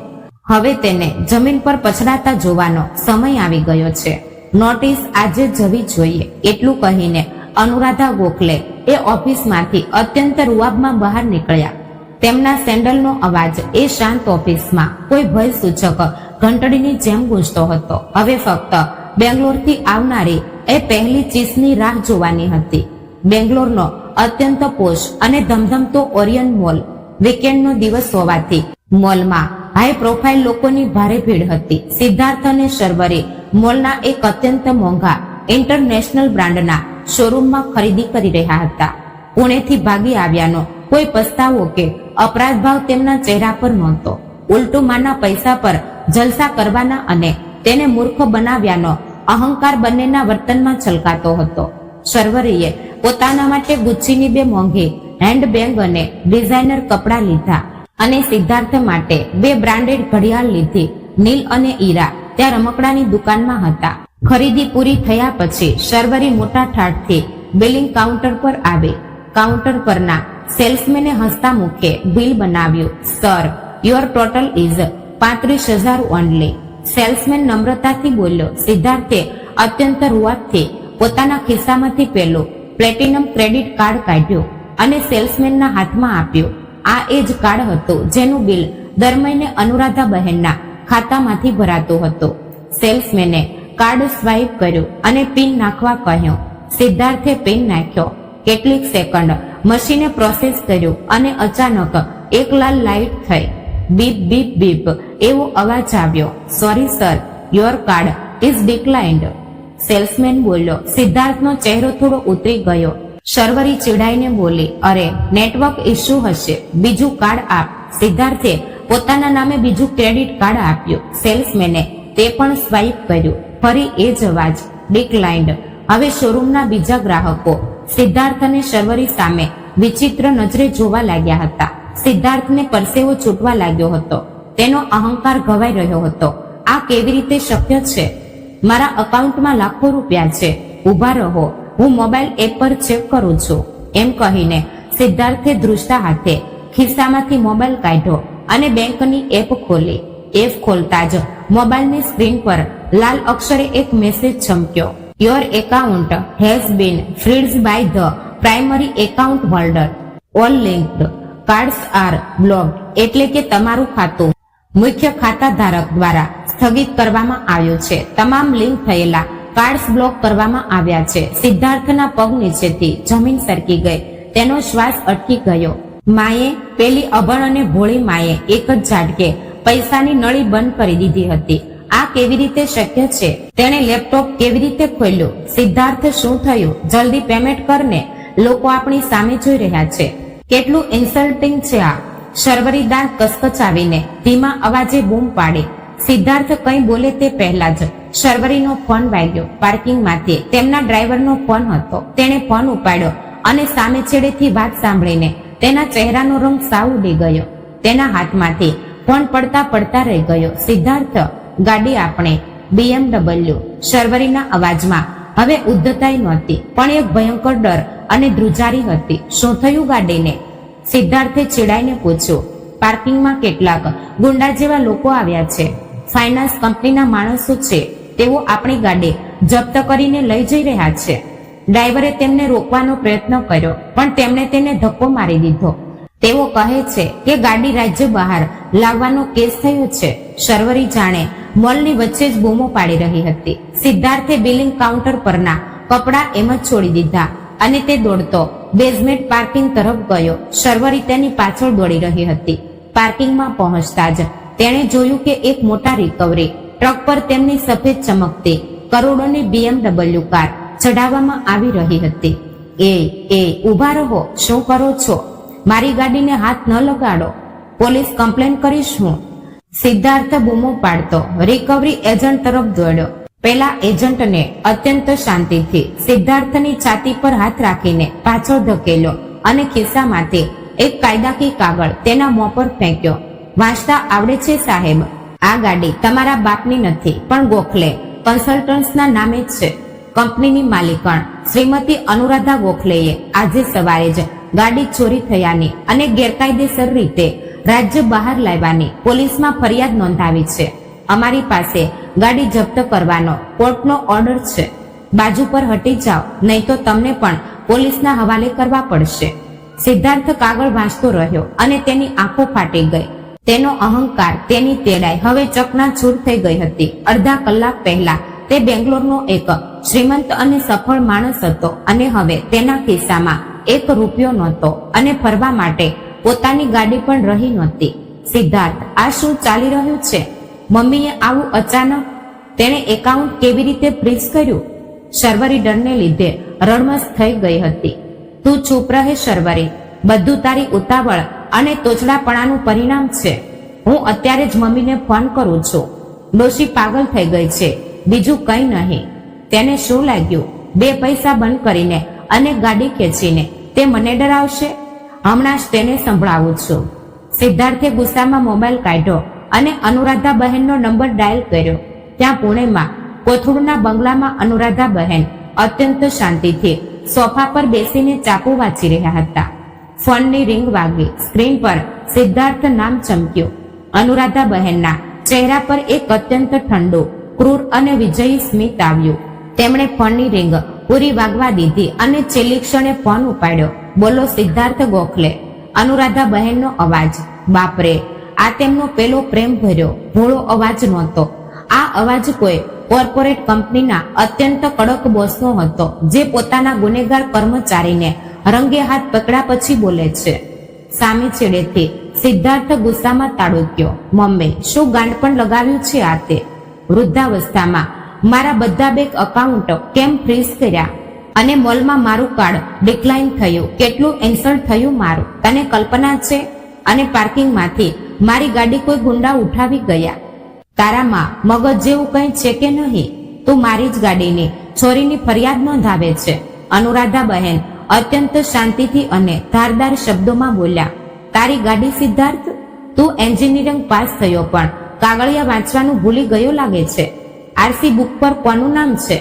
હવે તેને જમીન પર પછડાતા જોવાનો સમય આવી ગયો છે. નોટિસ આજે જવી જોઈએ. એટલું કહીને અનુરાધા ગોખલે એ ઓફિસમાંથી અત્યંત રૂઆબમાં બહાર નીકળ્યા. તેમના સેન્ડલનો અવાજ એ શાંત ઓફિસમાં કોઈ ભય સૂચક ઘંટડીની જેમ ગૂંજતો હતો. હવે ફક્ત બેંગ્લોરથી આવનારી એ પહેલી ચીસની રાહ જોવાની હતી. બેંગ્લોરનો અત્યંત પોશ અને ધમધમતો ઓરિયન મોલ. વીકેન્ડનો દિવસ હોવાથી મોલમાં હાઈ પ્રોફાઇલ લોકોની ભારે ભીડ હતી. સિદ્ધાર્થ અને શર્વરી મોલના એક અત્યંત મોંઘા ઇન્ટરનેશનલ બ્રાન્ડના શોરૂમમાં ખરીદી કરી રહ્યા હતા. પુણેથી ભાગી આવ્યાનો કોઈ પસ્તાવો કે અપરાધ ભાવ તેમના ચહેરા પર નહોતો. ઉલટું માના પૈસા પર જલસા કરવાના અને તેને મૂર્ખ બનાવ્યાનો અહંકાર બંનેના વર્તનમાં છલકાતો હતો. શર્વરીએ પોતાના માટે ગુચ્ચીની 2 મોંઘી હેન્ડબેગ અને ડિઝાઇનર કપડાં લીધા અને સિદ્ધાર્થ માટે 2 બ્રાન્ડેડ ઘડિયાળ લીધી. નીલ અને ઈરા ત્યાં રમકડાની દુકાનમાં હતા. ખરીદી પૂરી થયા પછી શર્વરી મોટા ઠાઠથી બિલિંગ કાઉન્ટર પર આવી. કાઉન્ટર પરના સેલ્સમેને હસતા મુખે બિલ બનાવ્યું. Sir, your total is 35,000 only. Salesman નમ્રતાથી બોલ્યો. સિદ્ધાર્થે અત્યંત રૂઆબથી પોતાના ખિસ્સામાંથી પેલું પ્લેટિનમ ક્રેડિટ કાર્ડ કાઢ્યું અને સેલ્સમેનના હાથમાં આપ્યું. આ એ જ કાર્ડ હતું જેનું બિલ દર મહિને અનુરાધાબહેનના ખાતામાંથી ભરાતું હતું. સેલ્સમેને કાર્ડ સ્વાઇપ કર્યું અને પિન નાખવા કહ્યું. સિદ્ધાર્થે પિન નાખ્યો. કેટલીક સેકન્ડ મશીને પ્રોસેસ કર્યું અને અચાનક એક લાલ લાઇટ થઈ. બીપ બીપ બીપ એવો અવાજ આવ્યો. Sorry sir, your card is declined. Salesman બોલ્યો. સિદ્ધાર્થનો ચહેરો થોડો ઉતરી ગયો. શર્વરી ચીડાઈને બોલી. અરે, નેટવર્ક ઇસ્યુ હશે, બીજું કાર્ડ આપ. સિદ્ધાર્થે પોતાના નામે બીજું ક્રેડિટ કાર્ડ આપ્યું. સેલ્સમેને તે પણ સ્વાઇપ કર્યું. ફરી એ જ અવાજ, ડિક્લાઇન્ડ. હવે શોરૂમના બીજા ગ્રાહકો સિદ્ધાર્થ અને શર્વરી સામે વિચિત્ર નજરે જોવા લાગ્યા હતા. સિદ્ધાર્થને પરસેવો છૂટવા લાગ્યો હતો. તેનો અહંકાર ઘવાઈ રહ્યો હતો. આ કેવી રીતે શક્ય છે? મારા અકાઉન્ટમાં લાખો રૂપિયા છે. ઉભા રહો, હું મોબાઈલ એપ પર ચેક કરું છું. એમ કહીને સિદ્ધાર્થે ધ્રુજતા હાથે ખિસ્સામાંથી મોબાઈલ કાઢ્યો અને બેંકની એપ ખોલી. એપ ખોલતા જ મોબાઈલની સ્ક્રીન પર લાલ અક્ષરે એક મેસેજ ચમક્યો. Your account has been freeze by the primary account holder. All linked cards are blocked. એટલે કે તમારું ખાતું મુખ્ય ખાતા ધારક દ્વારા સ્થગિત કરવામાં આવ્યું છે. તમામ લિંક થયેલા કાર્ડ્સ બ્લોક કરવામાં આવ્યા છે. સિદ્ધાર્થના પગ નીચેથી જમીન સરકી ગઈ. તેનો શ્વાસ અટકી ગયો. માએ, પેલી અભણ અને ભોળી માએ એક જ ઝાટકે પૈસાની નળી બંધ કરી દીધી હતી. આ કેવી રીતે શક્ય છે? તેણે લેપટોપ કેવી રીતે ખોલ્યું? સિદ્ધાર્થ, શું થયું? જલ્દી પેમેન્ટ કરને, લોકો આપણી સામે જોઈ રહ્યા છે. કેટલું ઇન્સલ્ટિંગ છે આ! શર્વરી દાંત કચકચાવીને ધીમા અવાજે બૂમ પાડી. સિદ્ધાર્થ કંઈ બોલે તે પહેલા જ શર્વરીનો ફોન વાગ્યો. પાર્કિંગમાંથી તેમના ડ્રાઈવરનો ફોન હતો. તેણે ફોન ઉપાડ્યો અને સામે છેડેથી વાત સાંભળીને તેના ચહેરાનો રંગ સાવ ઉડી ગયો. તેના હાથમાંથી ફોન પડતા પડતા રહી ગયો. સિદ્ધાર્થ, ગાડી આપણે. BMW. શર્વરીના અવાજમાં હવે ઉદ્ધતાઈ નહોતી, પણ એક ભયંકર ડર અને ધ્રુજારી હતી. શું થયું ગાડીને? સિદ્ધાર્થે ચીડાઈને પૂછ્યું. પાર્કિંગમાં કેટલાક ગુંડા જેવા લોકો આવ્યા છે. ફાઇનાન્સ કંપનીના માણસો છે. તેઓ આપણી ગાડી જપ્ત કરીને લઈ જઈ રહ્યા છે. ડ્રાઈવરે તેમને રોકવાનો પ્રયત્ન કર્યો, પણ તેમણે તેને ધક્કો મારી દીધો. તેઓ કહે છે કે ગાડી રાજ્ય બહાર લાવવાનો કેસ થયો છે. શર્વરી જાણે મોલની વચ્ચે જ બૂમો પાડી રહી હતી. સિદ્ધાર્થે બિલિંગ કાઉન્ટર પરના કપડાં એમ જ છોડી દીધા અને તે દોડતો બેઝમેન્ટ પાર્કિંગ તરફ ગયો. શર્વરી તેની પાછળ દોડી રહી હતી. પાર્કિંગમાં પહોંચતા જ તેણે જોયું કે એક મોટા રિકવરી ટ્રક પર તેમની સફેદ ચમકતી કરોડોની BMW કાર ચઢાવવામાં આવી રહી હતી. એ ઉભા રહો, શું કરો છો? મારી ગાડીને હાથ ન લગાડો, પોલીસ કમ્પ્લેન કરીશ હું. સિદ્ધાર્થ બૂમો પાડતો રિકવરી એજન્ટ તરફ દોડ્યો. પેલા એજન્ટને અત્યંત શાંતિથી સિદ્ધાર્થની છાતી પર હાથ રાખીને પાછળ ધકેલ્યો અને ખિસ્સામાંથી એક કાયદાકી કાગળ તેના મોં પર ફેંક્યો. વાંચતા આવડે છે સાહેબ? આ ગાડી તમારા બાપની નથી, પણ ગોખલે કન્સલ્ટન્ટ્સના નામે જ છે. કંપનીની માલિકણ શ્રીમતી અનુરાધા ગોખલેએ આજે સવારે જ ગાડી ચોરી થયાની અને ગેરકાયદેસર રીતે રાજ્ય બહાર લાવવાની પોલીસમાં ફરિયાદ નોંધાવી છે. અમારી પાસે ગાડી જપ્ત કરવાનો કોર્ટનો ઓર્ડર છે. બાજુ પર હટી જાઓ, નહીં તો તમને પણ પોલીસના હવાલે કરવા પડશે. સિદ્ધાર્થ કાગળ વાંચતો રહ્યો અને તેની આંખો ફાટી ગઈ. તેનો અહંકાર, તેની તેડાઈ હવે ચકનાચૂર થઈ ગઈ હતી. અડધા કલાક પહેલા તે બેંગ્લોરનો એક શ્રીમંત અને સફળ માણસ હતો અને હવે તેના ખિસ્સામાં એક રૂપિયો નહોતો અને ફરવા માટે પોતાની ગાડી પણ રહી નહોતી. સિદ્ધાર્થ, આ શું ચાલી રહ્યું છે? મમ્મીએ આવું અચાનક? તેણે એકાઉન્ટ કેવી રીતે ફ્રીઝ કર્યું? શર્વરી ડરને લીધે રડમસ થઈ ગઈ હતી. તું ચૂપ રહે શર્વરી, બધું તારી ઉતાવળ અને તોછડાપણાનું પરિણામ છે. હું અત્યારે જ મમ્મીને ફોન કરું છું. ડોશી પાગલ થઈ ગઈ છે, બીજું કંઈ નહીં. તેને શું લાગ્યું? 2 પૈસા બંધ કરીને અને ગાડી ખેંચીને તે મને ડરાવશે? હમણાં જ તેને સંભળાવું છું. સિદ્ધાર્થે ગુસ્સામાં મોબાઈલ કાઢ્યો અને અનુરાધા બહેનનો નંબર ડાયલ કર્યો. ત્યાં પુણેમાં કોથળુના બંગલામાં અનુરાધા બહેન અત્યંત શાંતિથી સોફા પર બેસીને ચાકુ વાંચી રહ્યા હતા. ફોનની રિંગ વાગી. સ્ક્રીન પર સિદ્ધાર્થ નામ ચમક્યું. અનુરાધાબહેનના ચહેરા પર એક અત્યંત ઠંડુ, ક્રૂર અને વિજયી સ્મિત આવ્યું. તેમણે ફોનની રિંગ પૂરી વાગવા દીધી અને છેલ્લી ક્ષણે ફોન ઉપાડ્યો. બોલો સિદ્ધાર્થ ગોખલે. અનુરાધાબહેનનો અવાજ. બાપરે, આ તેમનો પેલો પ્રેમ ભર્યો ભોળો અવાજ નહોતો. આ અવાજ કોઈ કોર્પોરેટ કંપનીના અત્યંત કડક બોસનો હતો, જે પોતાના ગુનેગાર કર્મચારીને રંગે હાથ પકડ્યા પછી બોલે છે. સામી છેડેથી સિદ્ધાર્થ ગુસ્સામાં તાડુક્યો. મમ્મી, શું ગાંડપણ લગાવ્યું છે આ તે? વૃદ્ધાવસ્થામાં મારા બધા બેંક એકાઉન્ટ કેમ ફ્રીઝ કર્યા અને મોલમાં મારું કાર્ડ ડિક્લાઇન થયું? કેટલું ઇન્સલ્ટ થયું મારું, તને કલ્પના છે? અને પાર્કિંગમાંથી મારી ગાડી કોઈ ગુંડા ઉઠાવી ગયા. તારામાં મગજ જેવું કંઈ છે કે નહીં? તું મારી જ ગાડીની ચોરીની ફરિયાદ નોંધાવે છે. અનુરાધાબહેન અત્યંત શાંતિથી અને ધારદાર શબ્દોમાં બોલ્યા. તારી ગાડી સિદ્ધાર્થ? તું એન્જિનિયરિંગ પાસ થયો પણ કાગળિયા વાંચવાનું ભૂલી ગયો લાગે છે. આરસી બુક પર કોનું નામ છે?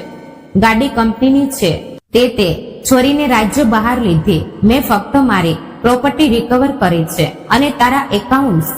ગાડી કંપનીની છે. તે ચોરીને રાજ્ય બહાર લીધી. મેં ફક્ત મારી પ્રોપર્ટી રિકવર કરી છે અને તારા એકાઉન્ટ્સ,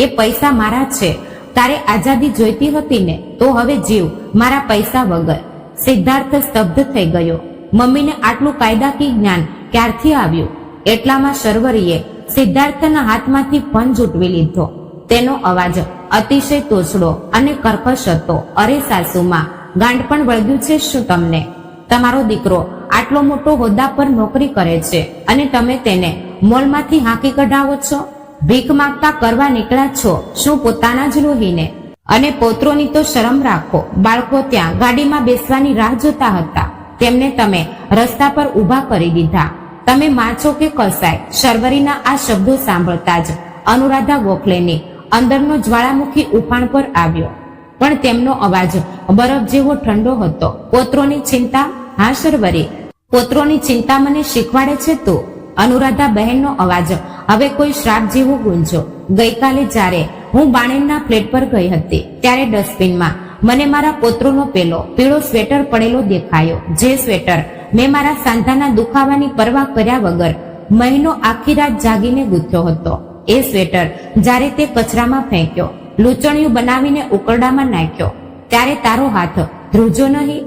એ પૈસા મારા છે. તારે આઝાદી જોઈતી હતી ને, તો હવે જીવ મારા પૈસા વગર. સિદ્ધાર્થ સ્તબ્ધ થઈ ગયો. મમ્મીને આટલું કાયદાકીય જ્ઞાન ક્યારથી આવ્યું? એટલામાં શર્વરીએ સિદ્ધાર્થના હાથમાંથી ફોન ઝૂંટવી લીધો. તેનો અવાજ અતિશય તોછડો અને કર્કશ હતો. અરે સાસુમાં, ગાંડપણ વળગ્યું છે શું તમને? તમારો દીકરો આટલો મોટો હોદ્દા પર નોકરી કરે છે અને તમે તેને મોલમાંથી હાંકી કઢાવો છો? ભીખ માંગતા કરવા નીકળ્યા છો શું પોતાના જ લોહીને? અને પૌત્રોની તો શરમ રાખો. બાળકો ત્યાં ગાડીમાં બેસવાની રાહ જોતા હતા, તેમને તમે રસ્તા પર ઊભા કરી દીધા. તમે માં છો કે કસાય? શર્વરીના આ શબ્દો સાંભળતા જ અનુરાધા ગોખલેની અંદરનો જ્વાળામુખી ઉફાણ પર આવ્યો, પણ તેમનો અવાજ બરફ જેવો ઠંડો હતો. પોત્રોની ચિંતા? હા શર્વરી, પોત્રોની ચિંતા મને શીખવાડે છે તું? અનુરાધા બહેનનો અવાજ હવે કોઈ શ્રાપ જેવો ગુંજો. ગઈકાલે જ્યારે હું બાણેરના ફ્લેટ પર ગઈ હતી, ત્યારે ડસ્ટબિનમાં મને મારા પોત્રોનો પેલો પીળો સ્વેટર પડેલો દેખાયો. જે સ્વેટર મેં મારા સાંધાના દુખાવાની પરવા કર્યા વગર મહિનો આખી રાત જાગીને ગૂંથ્યો હતો. એ સ્વેટર જ્યારે તે કચરામાં ફેંક્યો, લૂંચણિયું બનાવીને ઉકરડામાં નાખ્યો, ત્યારે તારો હાથ ધ્રુજો નહીં?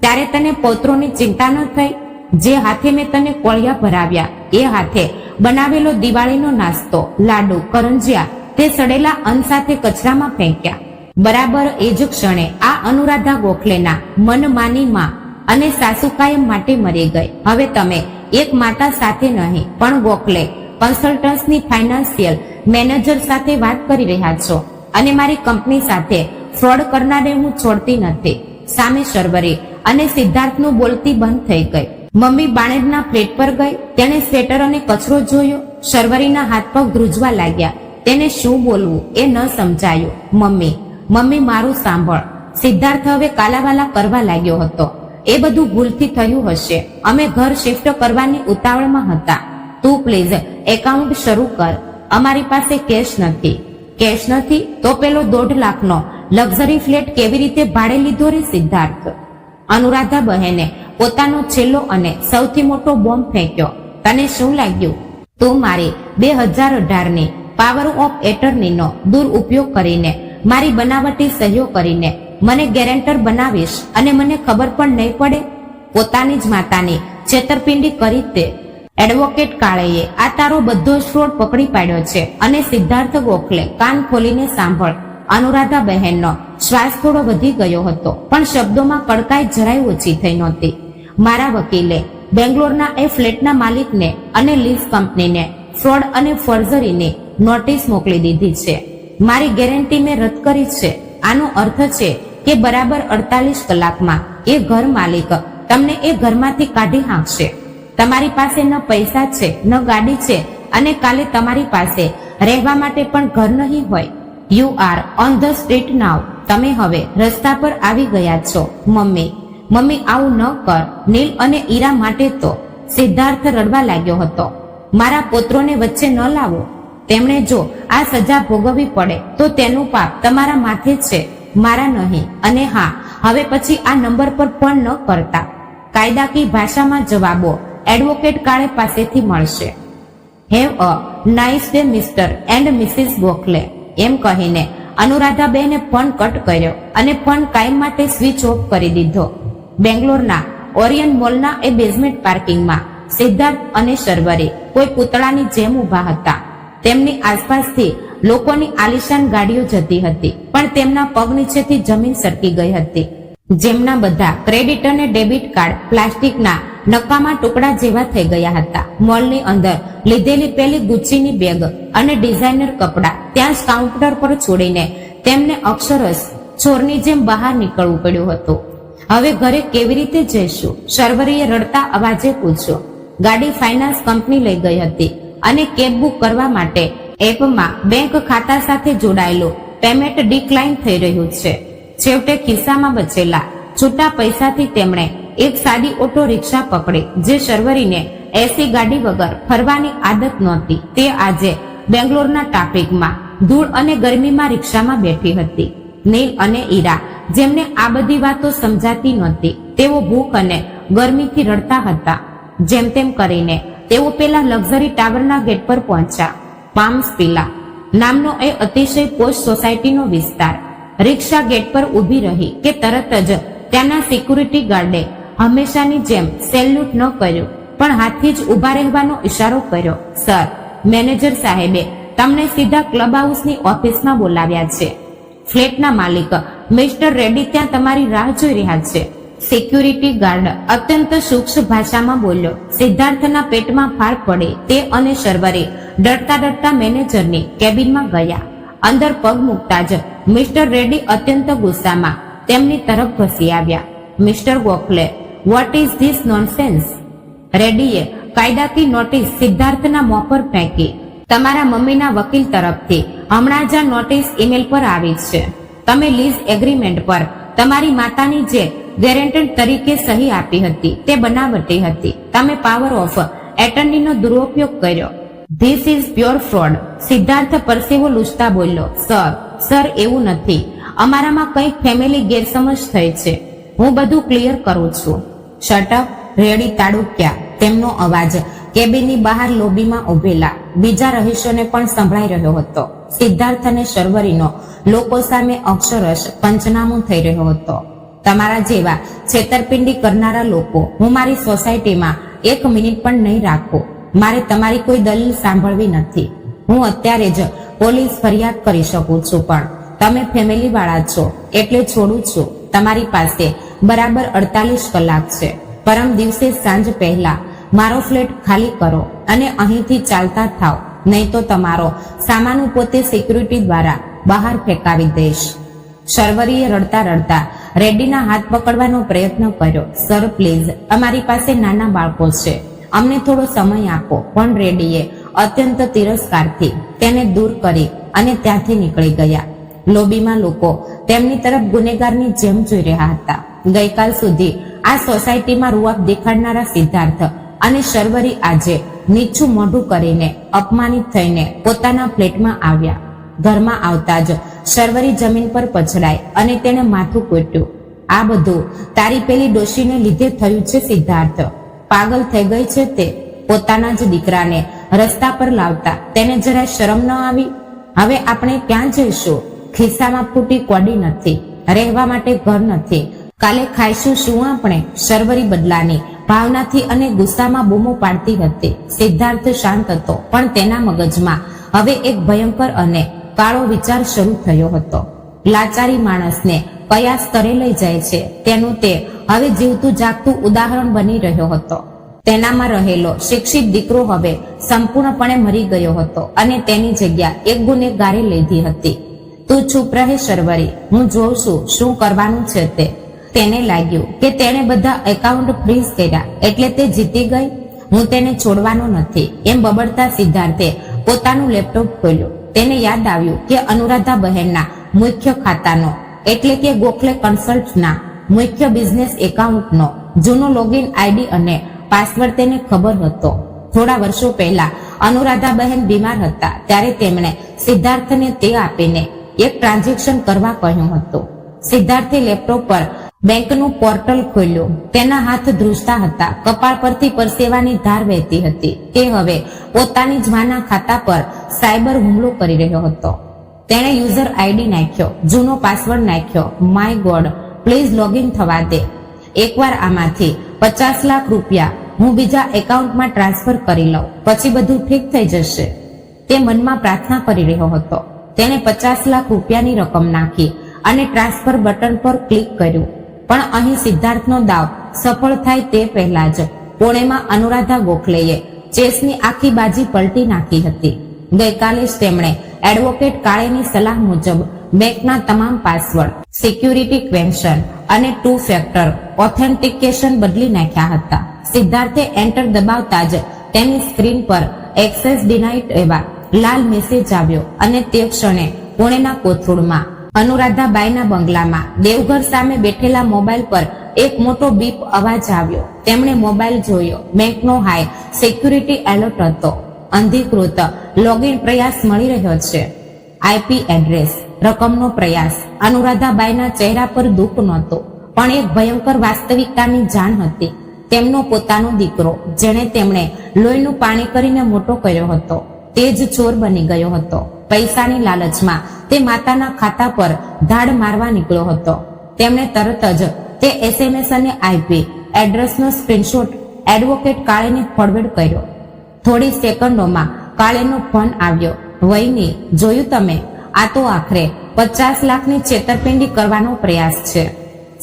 ત્યારે તને પૌત્રોની ચિંતા ન થઈ? જે હાથે મેં તને કોળિયા ભરાવ્યા, એ હાથે બનાવેલો દિવાળીનો નાસ્તો, લાડુ, કરંજિયા, તે સડેલા અન્ન સાથે કચરામાં ફેંક્યા. બરાબર એ જ ક્ષણે આ અનુરાધા ગોખલેના મનમાની માં અને સાસુ કાયમ માટે મરી ગઈ. હવે તમે એક માતા સાથે નહીં, પણ ગોખલે કન્સલ્ટન્સની ફાઇનાન્શિયલ મેનેજર સાથે વાત કરી રહ્યા છો અને મારી કંપની સાથે ફ્રોડ કરનારે હું છોડતી નથી. સામે શર્વરી અને સિદ્ધાર્થનું બોલતી બંધ થઈ ગઈ. મમ્મી બાણેરના ફ્લેટ પર ગઈ. તેણે સ્વેટર અને કચરો જોયો. શર્વરીના હાથ પગ ધ્રુજવા લાગ્યા. તેને શું બોલવું એ ન સમજાયું. મમ્મી મારું સાંભળ. સિદ્ધાર્થ હવે કાલાવાલા કરવા લાગ્યો હતો. એ બધું ભૂલથી થયું હશે. અમે ઘર શિફ્ટ કરવાની ઉતાવળમાં હતા. તું પ્લીઝ એકાઉન્ટ શરૂ કર. અમારી પાસે કેશ નથી. કેશ નથી તો પેલો 1.5 લાખનો લક્ઝરી ફ્લેટ કેવી રીતે ભાડે લીધો રે સિદ્ધાર્થ? અનુરાધા બહેને પોતાનો છેલ્લો અને સૌથી મોટો બોમ્બ ફેંક્યો. તને શું લાગ્યું? તું મારી 2018ની પાવર ઓફ એટર્નીનો દુરુપયોગ કરીને, મારી બનાવટી સહીઓ કરીને મને ગેરેન્ટર બનાવીશ અને મને ખબર પણ નહીં પડે? પોતાની જ માતાની છેતરપિંડી કરી તે. એડવોકેટ કાળેએ આ તારો બધો જ ફ્રોડ પકડી પાડ્યો છે. અને સિદ્ધાર્થ ગોખલે, કાન ખોલીને સાંભળ. અનુરાધા બહેનનો શ્વાસ થોડો વધી ગયો હતો, પણ શબ્દોમાં કડકાઈ જરાય ઓછી થઈ નહોતી. મારા વકીલે બેંગ્લોરના એ ફ્લેટના માલિકને અને લીઝ કંપનીને ફ્રોડ અને ફોર્જરીની નોટિસ મોકલી દીધી છે. મારી ગેરંટી મેં રદ કરી છે. આનો અર્થ છે કે બરાબર 48 કલાકમાં એ ઘર માલિક તમને એ ઘરમાંથી કાઢી હાંકશે. તમારી પાસે ન પૈસા છે, ન ગાડી છે, અને કાલે તમારી પાસે રહેવા માટે પણ ઘર નહીં હોય. You are on the street now. તમે હવે રસ્તા પર આવી ગયા છો. મમ્મી આવું ન કર. નીલ અને ઈરા માટે તો. સિદ્ધાર્થ રડવા લાગ્યો હતો. મારા પુત્રોને વચ્ચે ન લાવો. તેમણે જો આ સજા ભોગવવી પડે તો તેનું પાપ તમારા માથે છે, મારા નહીં. અને હા, હવે પછી આ નંબર પર ફોન ન કરતા. કાયદાકીય ભાષામાં જવાબો એડવોકેટ કાળે પાસેથી મળશે. Have a nice day mister and missus Gokhale. એમ કહીને અનુરાધાબેને ફોન કટ કર્યો અને ફોન કાયમ માટે સ્વિચ ઓફ કરી દીધો. બેંગ્લોરના ઓરિયન મોલના એ બેઝમેન્ટ પાર્કિંગમાં સિદ્ધાર્થ અને શર્વરી કોઈ પૂતળાની જેમ ઊભા હતા. તેમની આસપાસથી લોકોની આલિશાન ગાડીઓ જતી હતી, પણ તેમના પગ નીચેથી જમીન સરકી ગઈ હતી. જેમના બધા ક્રેડિટ અને ડેબિટ કાર્ડ પ્લાસ્ટિકના નકામા ટુકડા જેવા થઈ ગયા હતા. મોલની અંદર લીધેલી પેલી ગુચ્ચીની બેગ અને ડિઝાઇનર કપડાં ત્યાં જ કાઉન્ટર પર છોડીને તેમને અક્ષરશ ચોરની જેમ બહાર નીકળવું પડ્યું હતું. હવે ઘરે કેવી રીતે જઈશું? શર્વરીએ રડતા અવાજે પૂછ્યું. ગાડી ફાઇનાન્સ કંપની લઈ ગઈ હતી અને કેબ બુક કરવા માટે એપમાં બેંક ખાતા સાથે જોડાયેલું પેમેન્ટ ડિક્લાઇન થઈ રહ્યું છે. છેવટે ખિસ્સામાં બચેલા છૂટા પૈસાથી તેમણે એક સાદી ઓટો રિક્ષા પકડી, જે શર્વરીને એસી ગાડી વગર ફરવાની આદત નહોતી. તે આજે બેંગ્લોરના ટ્રાફિકમાં ધૂળ અને ગરમીમાં રિક્ષામાં બેઠી હતી. નીલ અને ઈરા, જેમને આ બધી વાતો સમજાતી નહોતી, તેઓ ભૂખ અને ગરમીથી રડતા હતા. જેમ તેમ કરીને તેઓ પેલા લક્ઝરી ટાવરના ગેટ પર પહોંચ્યા. પામ્સ વિલા નામનો એ અતિશય પોશ સોસાયટીનો વિસ્તાર. રિક્ષા ગેટ પર ઊભી રહી કે તરત જ ત્યાંના સિક્યુરિટી ગાર્ડે હંમેશાની જેમ સેલ્યુટ ન કર્યું, પણ હાથથી જ ઊભા રહેવાનો ઇશારો કર્યો. સર, મેનેજર સાહેબે તમને સીધા ક્લબ હાઉસની ઓફિસમાં બોલાવ્યા છે. ફ્લેટના માલિક મિસ્ટર રેડ્ડી ત્યાં તમારી રાહ જોઈ રહ્યા છે. સિક્યુરિટી ગાર્ડ અત્યંત સૂક્ષ્મ ભાષામાં બોલ્યો. સિદ્ધાર્થના પેટમાં ફાળ પડે તે અને શર્વરી ડરતા ડરતા મેનેજરની કેબિનમાં ગયા. અંદર પગ મૂકતા જ મિસ્ટર રેડ્ડી અત્યંત ગુસ્સામાં તેમની તરફ ઘસી આવ્યા. Mister Gokhale, what is this nonsense? રેડ્ડીએ કાયદાકી નોટિસ સિદ્ધાર્થના મોં પર ફેંકી. તમારા મમ્મીના વકીલ તરફથી હમણાં જ આ નોટિસ ઈમેલ પર આવી છે. તમે લીઝ એગ્રીમેન્ટ પર તમારી માતાની જે ગેરેન્ટર તરીકે સહી આપી હતી તે બનાવટી હતી. તમે પાવર ઓફ એટર્નીનો દુરુપયોગ કર્યો. This is pure fraud. Siddharth પરસેવો લૂછતા બોલ્યો. સર, એવું નથી. અમારામાં કંઈક ફેમિલી ગેરસમજ થઈ છે. હું બધું ક્લિયર કરું છું. શટઅપ, રેડી તાડુક્યા. તેમનો અવાજ કેબિનની બહાર લોબીમાં ઉભેલા બીજા રહીશોને પણ સંભળાઈ રહ્યો હતો. સિદ્ધાર્થ અને શર્વરીનો લોકો સામે અક્ષરશ પંચનામું થઈ રહ્યો હતો. તમારા જેવા છેતરપિંડી કરનારા લોકો હું મારી સોસાયટીમાં 1 મિનિટ પણ નહીં રાખું. મારે તમારી કોઈ દલીલ સાંભળવી નથી. હું અત્યારે જ પોલીસ ફરિયાદ કરી શકું છું, પણ તમે ફેમિલી વાળા છો એટલે છોડું છું. તમારી પાસે બરાબર 48 કલાક છે. પરમ દિવસે સાંજ પહેલા મારો ફ્લેટ ખાલી કરો અને અહીંથી ચાલતા થાવ, નહીં તો તમારો સામાન પોતે સિક્યુરિટી દ્વારા બહાર ફેંકાવી દઈશ. શર્વરીએ રડતા રડતા રેડ્ડીના હાથ પકડવાનો પ્રયત્ન કર્યો. સર પ્લીઝ, અમારી પાસે નાના બાળકો છે, અમને થોડો સમય આપો. પણ રેડ્ડીએ અત્યંત તિરસ્કારથી તેને દૂર કરી અને ત્યાંથી નીકળી ગયા. લોબીમાં લોકો તેમની તરફ ગુનેગારની જેમ જોઈ રહ્યા હતા. ગઈકાલ સુધી આ સોસાયટીમાં રૂઆબ દેખાડનારા સિદ્ધાર્થ અને શર્વરી આજે નીચું મોઢું કરીને અપમાનિત થઈને પોતાના ફ્લેટમાં આવ્યા. ઘરમાં આવતા જ શર્વરી જમીન પર પછડાઈ અને તેને માથું કૂટ્યું. આ બધું તારી પેલી ડોશીને લીધે થયું છે સિદ્ધાર્થ. પાગલ થઈ ગઈ છે તે. પોતાના જ દીકરાને રસ્તા પર લાવતા તેને જરા શરમ ન આવી? હવે આપણે ક્યાં જઈશું? ખિસ્સામાં ફૂટી કોડી નથી, રહેવા માટે ઘર નથી. કાલે ખાઈશું શું આપણે? શર્વરી બદલાની ભાવનાથી અને ગુસ્સામાં બૂમો પાડતી હતી. સિદ્ધાર્થ શાંત હતો, પણ તેના મગજમાં હવે એક ભયંકર અને કાળો વિચાર શરૂ થયો હતો. લાચારી માણસને કયા સ્તરે લઈ જાય છે તેનું તે હવે જીવતું જાગતું ઉદાહરણ બની રહ્યો હતો. તેનામાં રહેલો શિક્ષિત દીકરો હવે સંપૂર્ણપણે મરી ગયો હતો અને તેની જગ્યા એક ગુનેગારે લીધી હતી. તું ચૂપ રહે શર્વરી, હું જોઉં છું શું કરવાનું છે તે. તેને લાગ્યું કે તેણે બધા એકાઉન્ટ ફ્રીઝ કર્યા એટલે તે જીતી ગઈ. હું તેને છોડવાનો નથી, એમ બબડતા સિદ્ધાર્થે પોતાનું લેપટોપ ખોલ્યું. તેને યાદ આવ્યું કે અનુરાધા બહેનના મુખ્ય ખાતાનો એટલે કે ગોખલે કન્સલ્ટના મુખ્ય બિઝનેસ એકાઉન્ટનો જૂનો લોગિન આઈડી અને પાસવર્ડ તેને ખબર હતો. થોડા વર્ષો પહેલા અનુરાધા બહેન બીમાર હતા ત્યારે તેમણે સિદ્ધાર્થને તે આપીને એક ટ્રાન્ઝેક્શન કરવા કહ્યું હતું. સિદ્ધાર્થે લેપટોપ પર બેંકનું પોર્ટલ ખોલ્યું. તેના હાથ ધ્રુજતા હતા, કપાળ પરથી પરસેવાની ધાર વહેતી હતી. તે હવે પોતાની જ માના ખાતા પર સાયબર હુમલો કરી રહ્યો હતો. તેણે યુઝર આઈડી નાખ્યો, જૂનો પાસવર્ડ નાખ્યો. માય ગોડ, પ્લીઝ લોગિન થવા દે. એકવાર આમાંથી 50 લાખ રૂપિયા હું બીજા એકાઉન્ટમાં ટ્રાન્સફર કરી લઉં, પછી બધું ઠીક થઈ જશે. તે મનમાં પ્રાર્થના કરી રહ્યો હતો. તેણે 50 લાખ રૂપિયાની રકમ નાખી અને ટ્રાન્સફર બટન પર ક્લિક કર્યું. પણ અહીં સિદ્ધાર્થનો દાવ સફળ થાય તે પહેલા જ પુણેમાં અનુરાધા ગોખલેએ ચેસની આખી બાજી પલટી નાખી હતી. ગઈકાલે જ તેમણે એડવોકેટ કાળેની સલાહ મુજબ બેંકના તમામ પાસવર્ડ, સિક્યુરિટી ક્વેશ્ચન અને 2 ફેક્ટર ઓથેન્ટિકેશન બદલી નાખ્યા હતા. સિદ્ધાર્થે એન્ટર દબાવતા જ તેની સ્ક્રીન પર એક્સેસ ડિનાઇડ એવા લાલ મેસેજ આવ્યો અને તે ક્ષણે પુણેના કોથરૂડમાં અનુરાધાબાઈના બંગલામાં દેવઘર સામે બેઠેલા મોબાઈલ પર એક મોટો બીપ અવાજ આવ્યો. તેમણે મોબાઈલ જોયો. બેંકનો હાઈ સિક્યુરિટી એલર્ટ હતો. અનધિકૃત લોગિન પ્રયાસ મળી રહ્યો છે. આઈપી એડ્રેસ, રકમનો પ્રયાસ. અનુરાધાબાઈના ચહેરા પર દુઃખ નહોતું, પણ એક ભયંકર વાસ્તવિકતાની જાણ હતી. તેમનો પોતાનો દીકરો, જેણે તેમણે લોહીનું પાણી કરીને મોટો કર્યો હતો, તે જ ચોર બની ગયો હતો. પૈસાની લાલચમાં તે માતાના ખાતા પર ધાડ મારવા નીકળ્યો હતો. તેમણે તરત જ તે એસએમએસ અને આઈપી એડ્રેસનો સ્ક્રીનશોટ એડવોકેટ કાળેને ફોરવર્ડ કર્યો. થોડી સેકન્ડોમાં કાળેનો ફોન આવ્યો. વહીની, જોયું તમે? આ તો આખરે 50 લાખની છેતરપિંડી કરવાનો પ્રયાસ છે.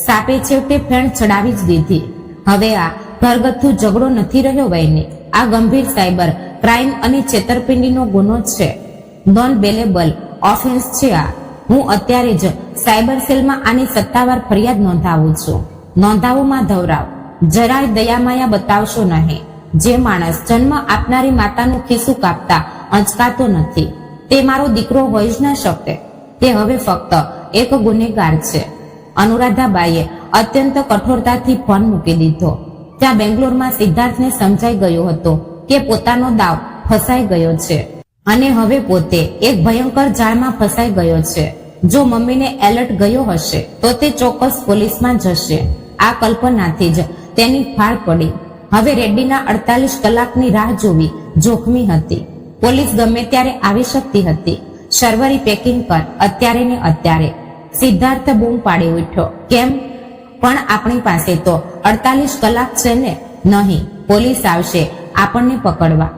સાપે છેવટે ફેણ ચડાવી જ દીધી. હવે આ ઘરગથ્થુ ઝઘડો નથી રહ્યો વહીની, આ ગંભીર સાયબર ક્રાઇમ અને છેતરપિંડીનો ગુનો છે. નોન બેલેબલ ઓફેન્સ છે આ. હું અત્યારે જ સાયબર સેલમાં આની સત્તાવાર ફરિયાદ નોંધાવું છું. નોંધાવોમાં ધવરાવ. જરાય દયામાયા બતાવશો નહીં. જે માણસ જન્મ આપનારી માતાનું ખિસ્સું કાપતા અંચકાતો નથી, તે મારો દીકરો હોઈ જ ન શકે. તે હવે ફક્ત એક ગુનેગાર છે. અનુરાધાબાઈએ અત્યંત કઠોરતાથી ફોન મૂકી દીધો. ત્યાં બેંગ્લોરમાં સિદ્ધાર્થને સમજાઈ ગયો હતો કે પોતાનો દાવ ફસાઈ ગયો છે અને હવે પોતે એક ભયંકર જાળમાં ફસાઈ ગયો છે. જો મમ્મીને એલર્ટ ગયો હશે તો તે ચોક્કસ પોલીસમાં જશે. આ કલ્પનાથી જ તેની ફાળ પડી. હવે રેડ્ડીના 48 કલાકની રાહ જોવી જોખમી હતી. પોલીસ ગમે ત્યારે આવી શકતી હતી. સર્વરી પેકિંગ કર, અત્યારે ને અત્યારે. સિદ્ધાર્થ બૂમ પાડી ઉઠ્યો. કેમ? પણ આપણી પાસે તો 48 કલાક છે ને. નહીં, પોલીસ આવશે આપણને પકડવા.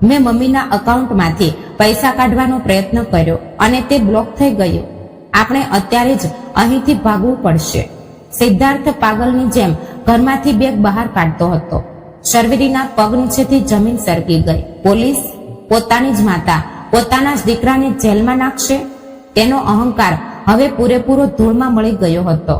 મેં મમ્મીના અકાઉન્ટમાંથી પૈસા કાઢવાનો પ્રયત્ન કર્યો અને તે બ્લોક થઈ ગયું. આપણે અત્યારે જ અહીંથી ભાગવું પડશે. સિદ્ધાર્થ પાગલની જેમ ઘરમાંથી બેગ બહાર કાઢતો હતો. શર્વરીના પગ નીચેથી જમીન સરકી ગઈ. પોલીસ? પોતાની જ માતા પોતાના જ દીકરાને જેલમાં નાખશે? તેનો અહંકાર હવે પૂરેપૂરો ધૂળમાં મળી ગયો હતો.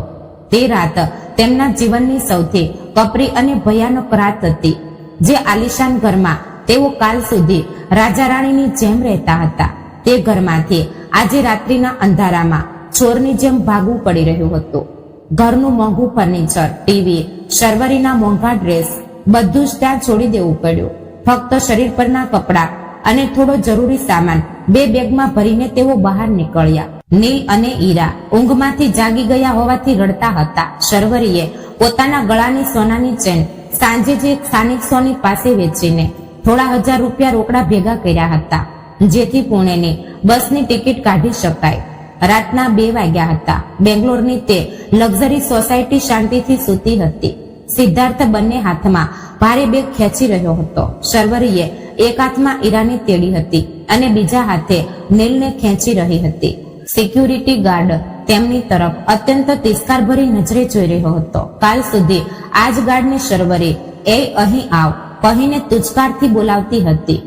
તે રાત તેમના જીવનની સૌથી કપરી અને ભયાનક રાત હતી. જે આલિશાન ઘરમાં તેઓ કાલ સુધી રાજા રાણીની જેમ રહેતા હતા, તે ઘરમાંથી આજે રાત્રિના અંધારામાં ચોરની જેમ ભાગવું પડી રહ્યું હતું. ઘરનું મોંઘું ફર્નિચર, ટીવી, શર્વરીના મોંઘા ડ્રેસ, બધું જ ત્યાં છોડી દેવું પડ્યું. ફક્ત શરીર પરના કપડાં અને થોડો જરૂરી સામાન 2 બેગમાં ભરીને તેઓ બહાર નીકળ્યા. નીલ અને ઈરા ઊંઘમાંથી જાગી ગયા હોવાથી રડતા હતા. શર્વરીએ પોતાના ગળાની સોનાની ચેન સાંજે જ એક સ્થાનિક સોની પાસે વેચીને થોડા હજાર રૂપિયા રોકડા ભેગા કર્યા હતા, જેથી પુણેની બસની ટિકિટ કાઢી શકાય. રાતના 2 વાગ્યા હતા. બેંગ્લોરની તે લક્ઝરી સોસાયટી શાંતિથી સૂતી હતી. સિદ્ધાર્થ બંને હાથમાં ભારે બેગ ખેંચી રહ્યો હતો. શર્વરીએ એક હાથમાં ઈરાને તેડી હતી અને બીજા હાથે નીલને ખેંચી રહી હતી. સિક્યુરિટી ગાર્ડ તેમની તરફ અત્યંત તિરસ્કારભરી નજરે જોઈ રહ્યો હતો. કાલ સુધી આ જ ગાર્ડને શર્વરી એ અહીં આવ કહીને તુચકારથી બોલાવતી હતી.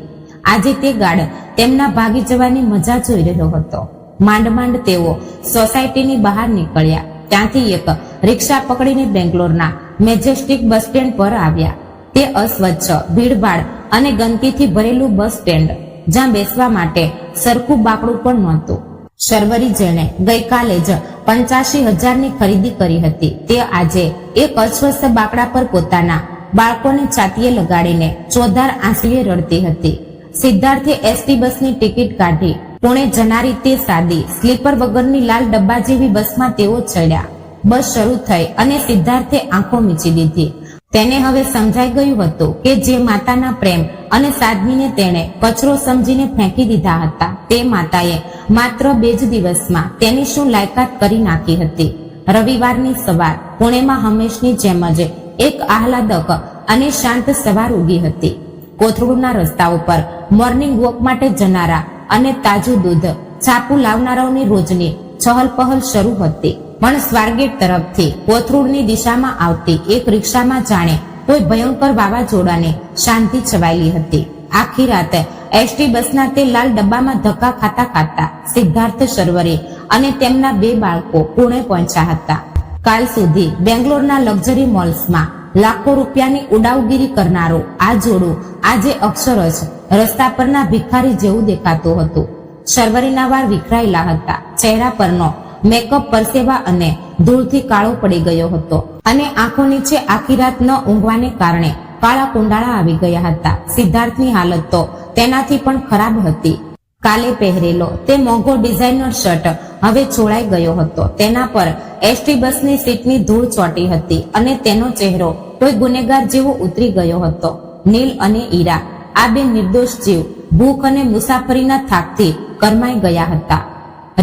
આજે તે ગાર્ડ તેમના ભાગી જવાની મજા જોઈ રહ્યો હતો. માંડ માંડ તેઓ સોસાયટીની બહાર નીકળ્યા. ત્યાંથી એક રિક્ષા પકડીને બેંગ્લોરના મેજેસ્ટિક બસ સ્ટેન્ડ પર આવ્યા. તે અસ્વચ્છ, ભીડભાડ અને ગંદકીથી ભરેલું બસ સ્ટેન્ડ, જ્યાં બેસવા માટે સરખું બાકડું પણ નહોતું. શર્વરી, જેણે ગઈકાલે જ 85,000ની ખરીદી કરી હતી, તે આજે એક અસ્વસ્થ બાકડા પર પોતાના બાળકોને છાતીએ લગાડીને ચોધાર આંસુએ રડતી હતી. સિદ્ધાર્થે એસટી બસની ટિકિટ કાઢી. પુણે જનારી તે સાદી સ્લીપર વગરની લાલ ડબ્બા જેવી બસમાં તેઓ ચડ્યા. બસ શરૂ થઈ અને સિદ્ધાર્થે આંખો મીચી દીધી. તેને હવે સમજાઈ ગયું હતું કે જે માતાના પ્રેમ અને સાધ્વીને તેણે કચરો સમજીને ફેંકી દીધા હતા. તે માતાએ માત્ર 2 જ દિવસમાં તેની શું લાયકાત કરી નાખી હતી. રવિવારની સવાર પુણેમાં હંમેશની જેમ જ એક આહલાદક અને શાંત સવાર ઉગી હતી. કોથરૂડના રસ્તાઓ પર મોર્નિંગ વોક માટે જનારા અને તાજું દૂધ છાપું લાવનારાઓની રોજની ચહલ પહલ શરૂ હતી. પણ સ્વારગેટ તરફથી કોથરૂડની દિશામાં આવતી એક રિક્ષામાં જાણે કોઈ ભયંકર વાવાઝોડાને શાંતિ છવાયેલી હતી. આખી રાત એસટી બસના તે લાલ ડબ્બામાં ધક્કા ખાતા ખાતા સિદ્ધાર્થ શર્વરી અને તેમના 2 બાળકો પુણે પહોંચ્યા હતા. કાલ સુધી બેંગ્લોરના લક્ઝરી મોલ્સમાં લાખો રૂપિયાની ઉડાવગીરી કરનારો આ જોડું આજે અક્ષરશ રસ્તા પરના ભિખારી જેવું દેખાતું હતું. શર્વરીના વાળ વિખરાયેલા હતા. ચહેરા પરનો મેકઅપ પરસેવા અને ધૂળથી કાળો પડી ગયો હતો અને આંખો નીચે આખી રાત ન ઊંઘવાને કારણે કાળા કુંડાળા આવી ગયા હતા. સિદ્ધાર્થની હાલત તો તેનાથી પણ ખરાબ હતી. કાલે પહેરેલો તે મોંઘો ડિઝાઇનર શર્ટ હવે છોડાઈ ગયો હતો. તેના પર એસટી બસની સીટની ધૂળ ચોંટી હતી અને તેનો ચહેરો કોઈ ગુનેગાર જેવો ઉતરી ગયો હતો. નીલ અને ઈરા, આ 2 નિર્દોષ જીવ ભૂખ અને મુસાફરીના થાકથી કરમાઈ ગયા હતા.